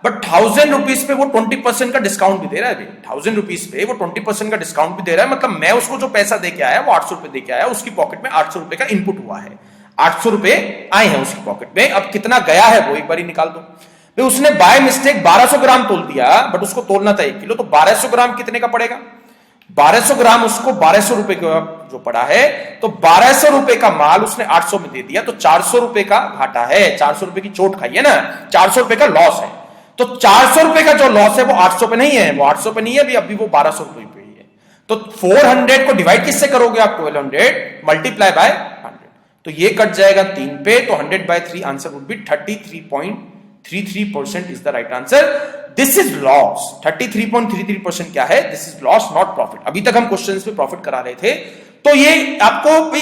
बट 1000 रुपीज पे वो 20% का डिस्काउंट भी दे रहा है। 1000 रुपीज पे वो 20% का डिस्काउंट भी दे रहा है। मतलब मैं उसको जो पैसा दे के आया वो 800 रुपए दे के आया, उसकी पॉकेट में 800 रुपए का इनपुट हुआ है। 800 रुपए आए हैं उसकी पॉकेट में। अब कितना गया है वो एक बार ही निकाल दो। तो उसने बाय मिस्टेक 1200 ग्राम तोल दिया, बट उसको तोलना था 1 किलो। तो 1200 ग्राम कितने का पड़ेगा? 1200 ग्राम उसको 1200 रुपए का जो पड़ा है, तो 1200 रुपए का माल उसने 800 में दे दिया। तो 400 रुपए का घाटा है, 400 रुपए की चोट खाई है ना, 400 रुपए का लॉस है। तो 400 रुपए का जो लॉस है वो 800 पे नहीं है, वो 800 पे नहीं है, अभी वो 1200 रुपए पे ही है। तो 400 को डिवाइड किससे करोगे आप? 1200 मल्टीप्लाई बाय 100। तो ये कट जाएगा 3 पे, तो 100/3 answer would be 33.33% is the right answer. This is loss. 33.33% क्या है? This is loss, not profit. अभी तक हम क्वेश्चंस पे प्रॉफिट करा रहे थे, तो ये आपको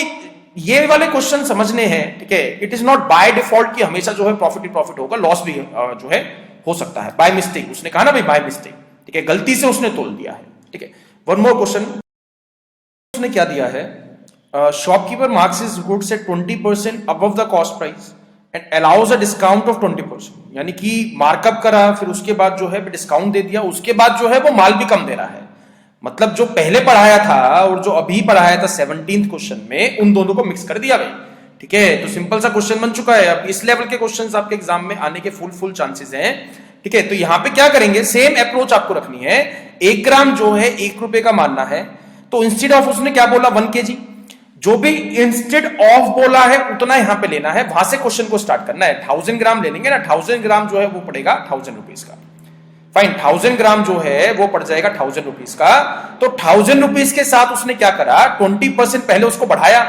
ये वाले क्वेश्चन समझने हैं, ठीक है। It is not by default कि हमेशा जो है प्रॉफिट ही प्रॉफिट होगा, लॉस भी जो है हो सकता है। बाय मिस्टेक उसने कहा ना भाई, बाय मिस्टेक, ठीक है, गलती से उसने तोल दिया है, ठीक है। वन मोर क्वेश्चन उसने क्या दिया है? Shopkeeper marks his goods at 20% above the cost price and allows a discount of 20%। यानी कि मार्कअप करा, फिर उसके बाद जो है डिस्काउंट दे दिया, उसके बाद जो है वो माल भी कम दे रहा है। मतलब जो पहले पढ़ाया था और जो अभी पढ़ाया था 17th क्वेश्चन में, उन दोनों को मिक्स कर दिया भाई, ठीक है। तो सिंपल सा क्वेश्चन बन चुका है। अब इस लेवल के क्वेश्चंस आपके एग्जाम में आने के फुल चांसेस हैं, ठीक है। तो यहां पे क्या करेंगे? सेम अप्रोच आपको रखनी है। 1 ग्राम जो है 1 रुपए का मानना है, तो इंस्टेड ऑफ उसने क्या बोला? 1 kg। जो भी इंस्टेड ऑफ बोला है उतना यहां पे लेना है, वहां से क्वेश्चन को स्टार्ट करना है। 1000 ग्राम ले लेंगे ना, 1000 ग्राम जो है वो पड़ेगा 1000 रुपीज का। फाइन, 1000 ग्राम जो है वो पड़ जाएगा 1000 रुपीज का। तो 1000 रुपीज के साथ उसने क्या करा? 20% पहले उसको बढ़ाया।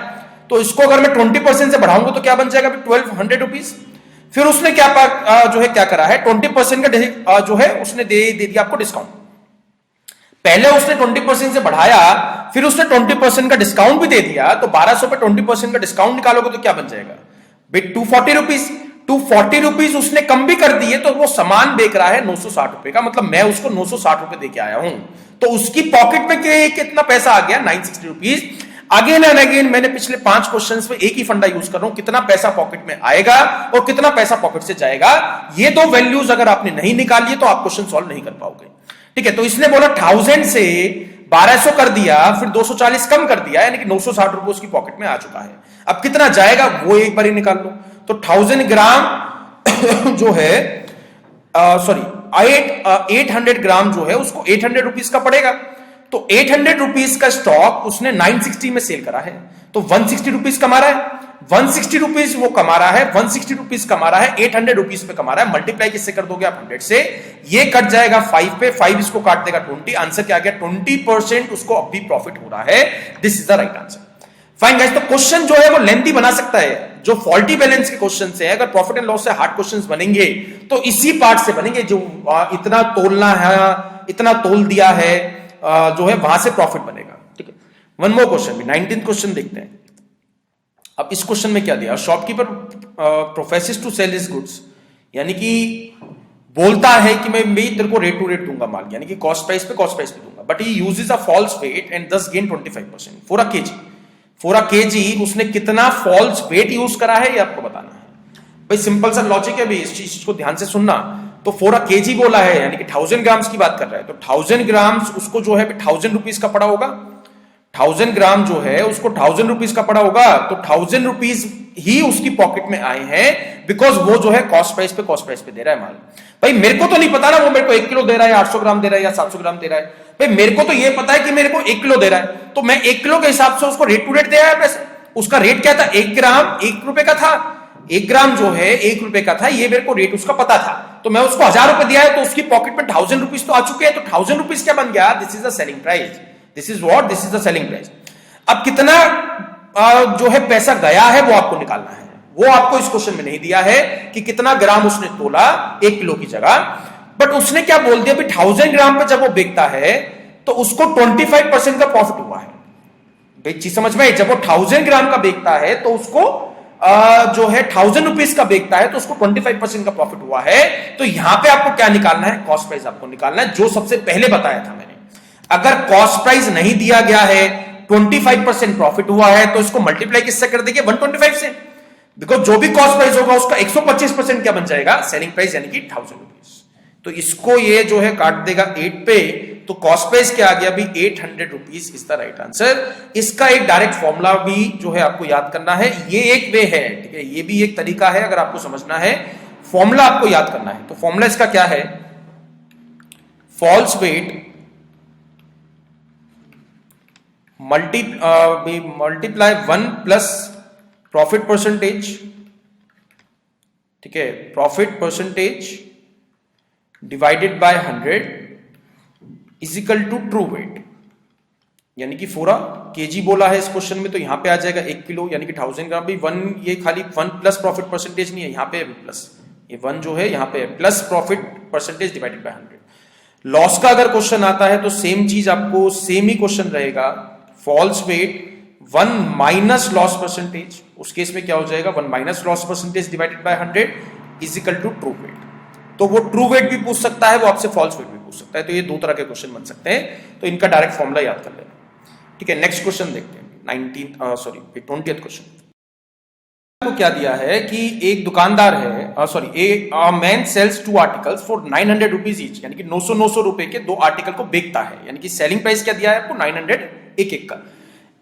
तो इसको अगर मैं 20% से बढ़ाऊंगा तो क्या बन जाएगा? 1200 रुपीज। फिर उसने क्या जो है क्या करा है? 20% का जो है उसने दे दिया आपको डिस्काउंट। पहले उसने 20% से बढ़ाया, फिर उसने 20% का डिस्काउंट भी दे दिया। तो 1200 पे 20% का डिस्काउंट निकालोगे तो क्या बन जाएगा? 240 रुपीज। 240 रुपीज उसने कम भी कर दिए, तो वो सामान बेच रहा है 960 रुपए का। मतलब मैं उसको 960 रुपए देके आया हूं, तो उसकी पॉकेट में कितना पैसा आ गया? 960 रुपीज। अगेन एंड अगेन मैंने पिछले 5 क्वेश्चंस में एक ही फंडा यूज कर रहा हूं, कितना पैसा पॉकेट में आएगा और कितना पैसा पॉकेट से जाएगा। ये दो वैल्यूज अगर आपने नहीं निकाली तो आप क्वेश्चन सॉल्व नहीं कर पाओगे, ठीक है, तो इसने बोला 1000 से 1200 कर दिया, फिर 240 कम कर दिया, यानी कि 960 रुपए उसकी पॉकेट में आ चुका है। अब कितना जाएगा वो एक बार ही निकाल लो। तो 1000 ग्राम जो है सॉरी 800 ग्राम जो है उसको 800 रुपीज का पड़ेगा। तो 800 रुपीज का स्टॉक उसने 960 में सेल करा है, तो 160 रुपीज कमा रहा है। 160 रुपीज वो कमा रहा है, 160 रुपीज कमा रहा है, 800 रुपीज पे कमा रहा है। मल्टीप्लाई किससे कर दोगे आप? 100 से। ये कट जाएगा 5 पे, 5 इसको काट देगा 20। आंसर क्या आ गया? 20% उसको अब भी प्रॉफिट हो रहा है। This is the right answer. Fine guys, तो क्वेश्चन जो है वो लेंथी बना सकता है। जो फॉल्टी बैलेंस के क्वेश्चन से है, अगर प्रॉफिट एंड लॉस से हार्ड क्वेश्चंस बनेंगे तो इसी पार्ट से बनेंगे, जो इतना तोलना है, इतना तोल दिया है, जो है वहां से प्रॉफिट बनेगा। ठीक है, वन मोर क्वेश्चन भी, 19th क्वेश्चन देखते हैं। अब इस क्वेश्चन में क्या दिया? Shopkeeper professes to sell his goods, यानी कि बोलता है कि मैं तेरे को रेट टू रेट दूंगा माल, यानी कि कॉस्ट प्राइस पे दूंगा, but he uses a false weight and thus gain 25% for a KG. For a KG उसने कितना फॉल्स वेट यूज करा है ये आपको बताना है। भाई सिंपल सा लॉजिक है भी, इस चीज को ध्यान से सुनना। तो फॉर अ केजी बोला है, यानी कि 1000 ग्राम्स की बात कर रहा है, तो 1000 ग्राम्स उसको जो है 1000 रुपीज का पड़ा होगा। 1000 ग्राम जो है उसको 1000 रुपीज का पड़ा होगा, तो 1000 रुपीज ही उसकी पॉकेट में आए हैं, बिकॉज वो जो है कॉस्ट प्राइस पे दे रहा है माल। भाई मेरे को तो नहीं पता ना वो मेरे को 1 किलो दे रहा है, 800 ग्राम दे रहा है या 700 ग्राम दे रहा है। भाई मेरे को तो ये पता है कि मेरे को 1 किलो दे रहा है, तो मैं 1 किलो के हिसाब से उसको रेट टू रेट दे रहा है पैसे। उसका रेट क्या था? 1 ग्राम 1 रुपए का था। 1 ग्राम जो है 1 रुपए का था, ये मेरे को रेट उसका पता था, तो मैं उसको 1000 रुपए दिया है, तो उसकी पॉकेट में 1000 रुपीज तो आ चुके हैं। तो 1000 रुपीज क्या बन गया? This is the selling price. This is what? This is the selling price. अब कितना जो है पैसा गया है वो आपको निकालना है। वो आपको इस क्वेश्चन में नहीं दिया है कि कितना ग्राम उसने तोला 1 किलो की जगह, बट उसने क्या बोल दिया? 1000 ग्राम पे जब वो बेचता है तो उसको 25% का प्रॉफिट हुआ है। भाई चीज समझ में? जब वो 1000 ग्राम का बेचता है तो उसको जो है 1000 रुपीज का बेचता है, तो उसको 25% का प्रॉफिट हुआ है। तो यहां पे आपको क्या निकालना है? कॉस्ट प्राइस आपको निकालना है, जो सबसे पहले बताया था मैंने। अगर कॉस्ट प्राइस नहीं दिया गया है, 25% प्रॉफिट हुआ है, तो इसको मल्टीप्लाई किससे कर देंगे? 125 से, बिकॉज जो भी कॉस्ट प्राइस होगा उसका 125% क्या बन जाएगा? सेलिंग प्राइस, यानी कि 1000 रुपीज। तो इसको ये जो है काट देगा 8 पे, तो कॉस्ट प्राइस क्या आ गया? भी 800 rupees is the right answer. इसका एक डायरेक्ट फॉर्मूला भी जो है आपको याद करना है, ये एक वे है, ठीक है, ये भी एक तरीका है अगर आपको समझना है। फॉर्मूला आपको याद करना है, तो फॉर्मूला इसका क्या है? False weight multiply 1 plus profit percentage, ठीक है, profit percentage divided by 100 is equal to true weight, यानी कि पूरा केजी बोला है इस क्वेश्चन में, तो यहां पे आ जाएगा 1 किलो, यानी कि 1000 ग्राम। भी 1, ये खाली 1 प्लस प्रॉफिट परसेंटेज नहीं है, यहां पे प्लस, ये 1 जो है यहां पे plus profit percentage divided by 100। Loss का अगर क्वेश्चन आता है तो सेम चीज आपको, सेम ही क्वेश्चन रहेगा। False weight 1 minus loss percentage, उस केस में क्या हो जाएगा? 1 minus loss percentage divided by 100 is equal to true weight. तो वो ट्रू वेट भी पूछ सकता है, वो आपसे फॉल्स वेट भी पूछ सकता है, तो ये 2 तरह के क्वेश्चन बन सकते हैं, तो इनका डायरेक्ट फॉर्मूला याद कर लेना। ठीक है, नेक्स्ट क्वेश्चन देखते हैं। 20th क्वेश्चन को क्या दिया है कि एक दुकानदार है, एक man sells 2 articles for 900 rupees each, यानी कि 900 रुपए के 2 आर्टिकल को बेचता है, यानी कि सेलिंग प्राइस क्या दिया है आपको? 900 एक का।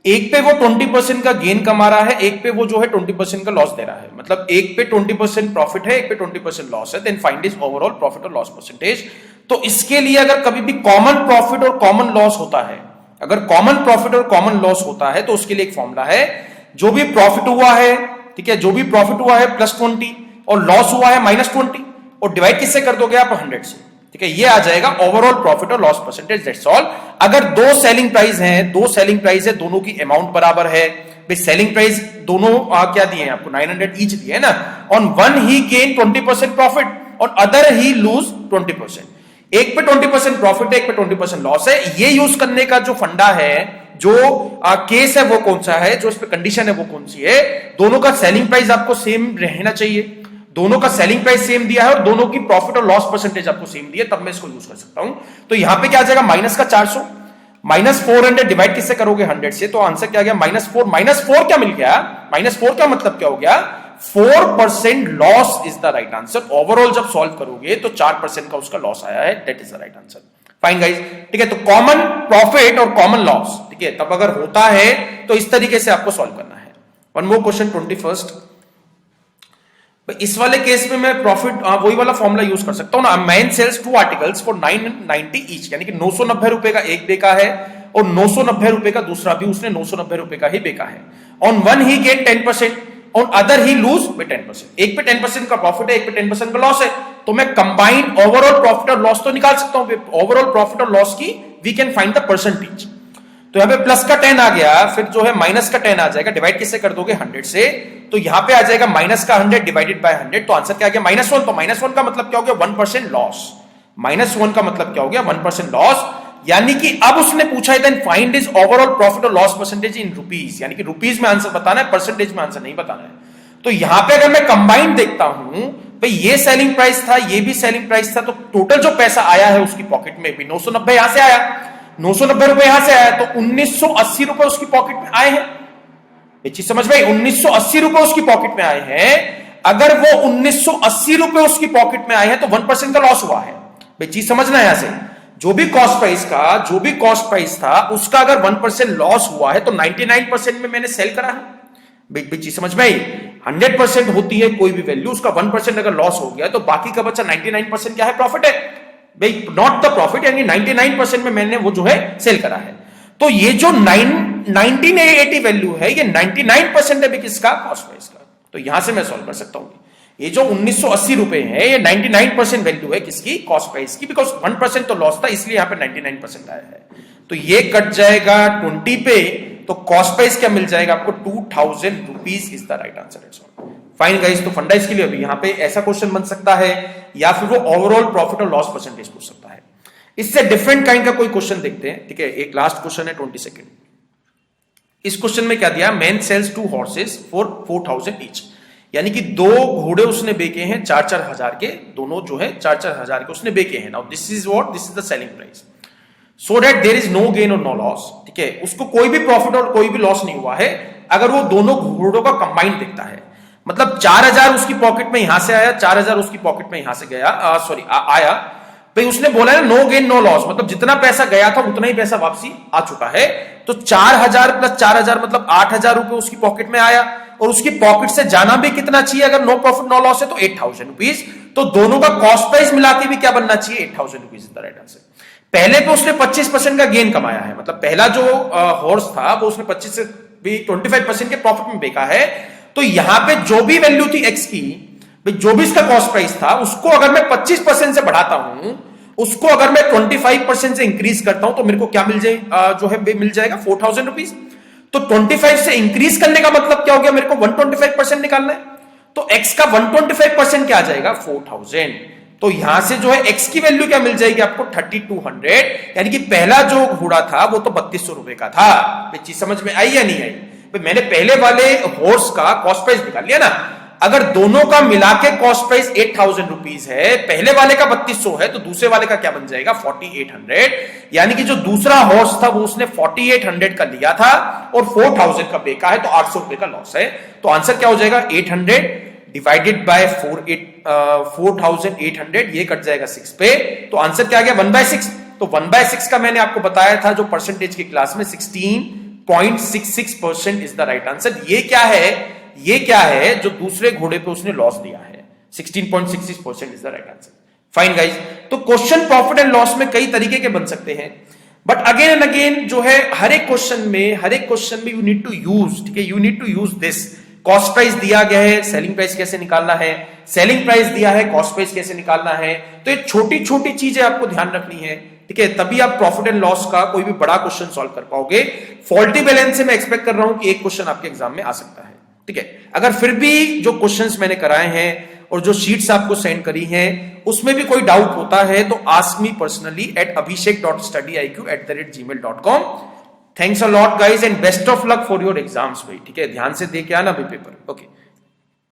एक पे वो 20% का गेन कमा रहा है, एक पे वो जो है 20% का लॉस दे रहा है, मतलब एक पे 20% प्रॉफिट है, एक पे 20% लॉस है। Then find his overall profit और लॉस परसेंटेज। तो इसके लिए अगर कभी भी कॉमन प्रॉफिट और कॉमन लॉस होता है, अगर कॉमन प्रॉफिट और कॉमन लॉस होता है, तो उसके लिए एक फॉर्मूला है, जो भी प्रॉफिट हुआ है, ठीक है, जो भी प्रॉफिट हुआ है +20 और लॉस हुआ है -20, और डिवाइड किससे कर दोगे आप? 100 से, ठीक है, ये आ जाएगा ओवरऑल प्रॉफिट और लॉस परसेंटेज। That's all. अगर 2 सेलिंग प्राइस हैं, 2 सेलिंग प्राइस है, दोनों की अमाउंट बराबर है, भाई सेलिंग प्राइस दोनों क्या दिए हैं आपको? 900 ईच दिए है ना। On one he gain 20% profit और अदर ही लूज 20%। एक पे 20% प्रॉफिट है, एक पे 20% लॉस है। ये यूज करने का जो फंडा है, जो केस है वो कौन सा है, जो इस पे कंडीशन है वो कौन सी है? दोनों का सेलिंग प्राइस आपको सेम रहना चाहिए, दोनों का सेलिंग प्राइस सेम दिया है और दोनों की प्रॉफिट और लॉस परसेंटेज आपको सेम दी है, तब मैं इसको यूज कर सकता हूं। तो यहां पे क्या आ जाएगा? माइनस का 400, -400 डिवाइड किससे करोगे? 100 से। तो आंसर क्या आ गया? -4 क्या मिल गया? -4 का मतलब क्या हो गया? 4% loss is the right answer. Overall जब सॉल्व करोगे तो 4% का उसका लॉस आया है, that is the right answer. Fine guys, ठीक है। तो कॉमन प्रॉफिट और कॉमन लॉस, ठीक है, तब अगर होता है तो इस तरीके से आपको सॉल्व करना है। One more question 21st। इस वाले केस में मैं प्रॉफिट वही वाला फॉर्मूला यूज कर सकता हूं ना। Man sells 2 articles for 990 each, यानी कि 990 रुपए का एक बेका है और 990 रुपए का दूसरा भी उसने 990 रुपए का ही बेका है। On one he gain 10%, on other he lose by 10%। एक पे 10% का प्रॉफिट है, एक पे 10% का लॉस है, तो मैं कंबाइंड ओवरऑल प्रॉफिट और लॉस तो निकाल सकता हूं। ओवरऑल प्रॉफिट और लॉस की we can find the percentage. तो यहां पे प्लस का 10 आ गया, फिर जो है माइनस का 10 आ जाएगा, डिवाइड किससे कर दोगे 100 से, तो यहां पे आ जाएगा माइनस का 100 डिवाइडेड बाय 100, तो आंसर क्या आ गया -1। तो -1 का मतलब क्या हो गया 1% लॉस। -1 का मतलब क्या हो गया 1% लॉस, यानी कि अब उसने पूछा है then find is overall profit और लॉस परसेंटेज इन रुपीज, यानी कि रुपीज में आंसर बताना है, परसेंटेज में आंसर नहीं बताना है। तो यहां पे अगर मैं कंबाइंड देखता हूं, भाई ये सेलिंग प्राइस था, ये भी सेलिंग प्राइस था, तो टोटल जो पैसा आया है उसकी पॉकेट में भी 990 यहां से आया, 990 रुपए यहां से आया, तो 1980 रुपए उसकी पॉकेट में आए हैं। ये चीज समझ में, 1980 रुपए उसकी पॉकेट में आए हैं। अगर वो 1980 रुपए उसकी पॉकेट में आए हैं तो 1% का लॉस हुआ है। भाई चीज समझना है, यहां से जो भी कॉस्ट प्राइस था उसका अगर 1% लॉस हुआ है तो 99% में मैंने सेल करा है। भाई चीज समझ में आई, 100% होती है कोई भी वैल्यू, उसका 1% अगर लॉस हो गया तो बाकी का बचा 99% क्या है, प्रॉफिट है। भाई नॉट द प्रॉफिट, यानी 99% में मैंने वो जो है सेल करा है। तो ये जो 1980 वैल्यू है ये 99% है भी किसका, कॉस्ट प्राइस का। तो यहां से मैं सॉल्व कर सकता हूं, ये जो 1980 रुपए है ये 99% वैल्यू है किसकी, कॉस्ट प्राइस की, बिकॉज 1% तो लॉस था इसलिए यहां पे 99% आया है। तो ये कट जाएगा 20 पे, तो कॉस्ट प्राइस क्या मिल जाएगा आपको 2000 rupees is the right answer. Fine guys, तो फंडा इसके लिए अभी यहां पे ऐसा क्वेश्चन बन सकता है या फिर वो ओवरऑल प्रॉफिट और लॉस परसेंटेज पूछ सकता है। इससे डिफरेंट काइंड का कोई क्वेश्चन देखते हैं, ठीक है। एक लास्ट क्वेश्चन है 22nd। इस क्वेश्चन में क्या दिया, man sells 2 horses for 4000 each, यानी कि 2 घोड़े उसने बेचे हैं 4-4 हजार के, दोनों जो है 4-4 हजार के उसने बेचे हैं। Now this is what, this is the selling price, so that there is no gain और नो लॉस, ठीक है। उसको कोई भी प्रॉफिट और कोई भी लॉस नहीं हुआ है अगर वो दोनों घोड़ों का कंबाइंड देखता है। मतलब 4000 उसकी पॉकेट में यहां से आया, 4000 उसकी पॉकेट में यहां से गया, आया। भाई उसने बोला है नो गेन नो लॉस, मतलब जितना पैसा गया था उतना ही पैसा वापसी आ चुका है। तो 4000 प्लस 4000 मतलब 8000 रुपए उसकी पॉकेट में आया, और उसकी पॉकेट से जाना भी कितना चाहिए अगर नो प्रॉफिट नो लॉस है, तो 8000 रुपीज। तो दोनों का कॉस्ट प्राइस मिला के भी क्या बनना चाहिए, 8000 rupees is the right answer. पहले पे उसने 25% का गेन कमाया है, मतलब पहला जो हॉर्स था वो उसने 25 से भी 25% के प्रॉफिट में बेचा है। तो यहां पे जो भी वैल्यू थी एक्स की, जो भी इसका कॉस्ट प्राइस था, उसको अगर मैं 25% से बढ़ाता हूं, उसको अगर मैं 25% से इंक्रीज करता हूं, तो मेरे को क्या मिल जाए, जो है मिल जाएगा 4000 रुपीज। तो 25 से इंक्रीज करने का मतलब क्या हो गया, मेरे को 125% निकालना है। तो x का 125% क्या आ जाएगा, 4000। तो यहां से जो है x की वैल्यू क्या मिल जाएगी आपको, 3200, यानी कि पहला जो घोड़ा था वो तो 3200 रुपए का था। ये चीज समझ में आई या नहीं आई। मैंने पहले वाले हॉर्स का कॉस्ट प्राइस निकाल लिया ना, अगर दोनों का मिला के कॉस्ट प्राइस 8000 रुपीज है, पहले वाले का 3200 है, तो दूसरे वाले का क्या बन जाएगा 4800, यानी कि जो दूसरा हॉर्स था वो उसने 4800 का लिया था और 4000 का बेचा है, तो 800 रुपए का लॉस है। तो आंसर क्या हो जाएगा, 800 डिवाइडेड बाय 4800, ये कट जाएगा 6 पे, तो आंसर क्या आ गया 1/6। तो 1/6 का मैंने आपको बताया था जो परसेंटेज की क्लास में 16.66% इज द राइट आंसर। ये क्या है जो दूसरे घोड़े पे उसने लॉस दिया है, 16.66% is the right answer. Fine guys, तो क्वेश्चन प्रॉफिट एंड लॉस में कई तरीके के बन सकते हैं, बट अगेन एंड अगेन जो है हर एक क्वेश्चन में यू नीड टू यूज, ठीक है, you need to use this. Cost price दिया गया है, सेलिंग प्राइस कैसे निकालना है, सेलिंग प्राइस दिया है, कॉस्ट प्राइस कैसे निकालना है, तो ये छोटी छोटी चीजें आपको ध्यान रखनी है, ठीक है, तभी आप प्रॉफिट एंड लॉस का कोई भी बड़ा क्वेश्चन सॉल्व कर पाओगे। फॉल्टी बैलेंस से मैं एक्सपेक्ट कर रहा हूं कि एक क्वेश्चन आपके एग्जाम में आ सकता है, ठीक है। अगर फिर भी जो क्वेश्चंस मैंने कराए हैं और जो शीट्स आपको सेंड करी हैं उसमें भी कोई डाउट होता है तो ask me personally at abhishek.studyiq@gmail.com। Thanks a lot guys and best of luck for your exams भाई, ठीक है, ध्यान से दे के आना भी पेपर, ओके।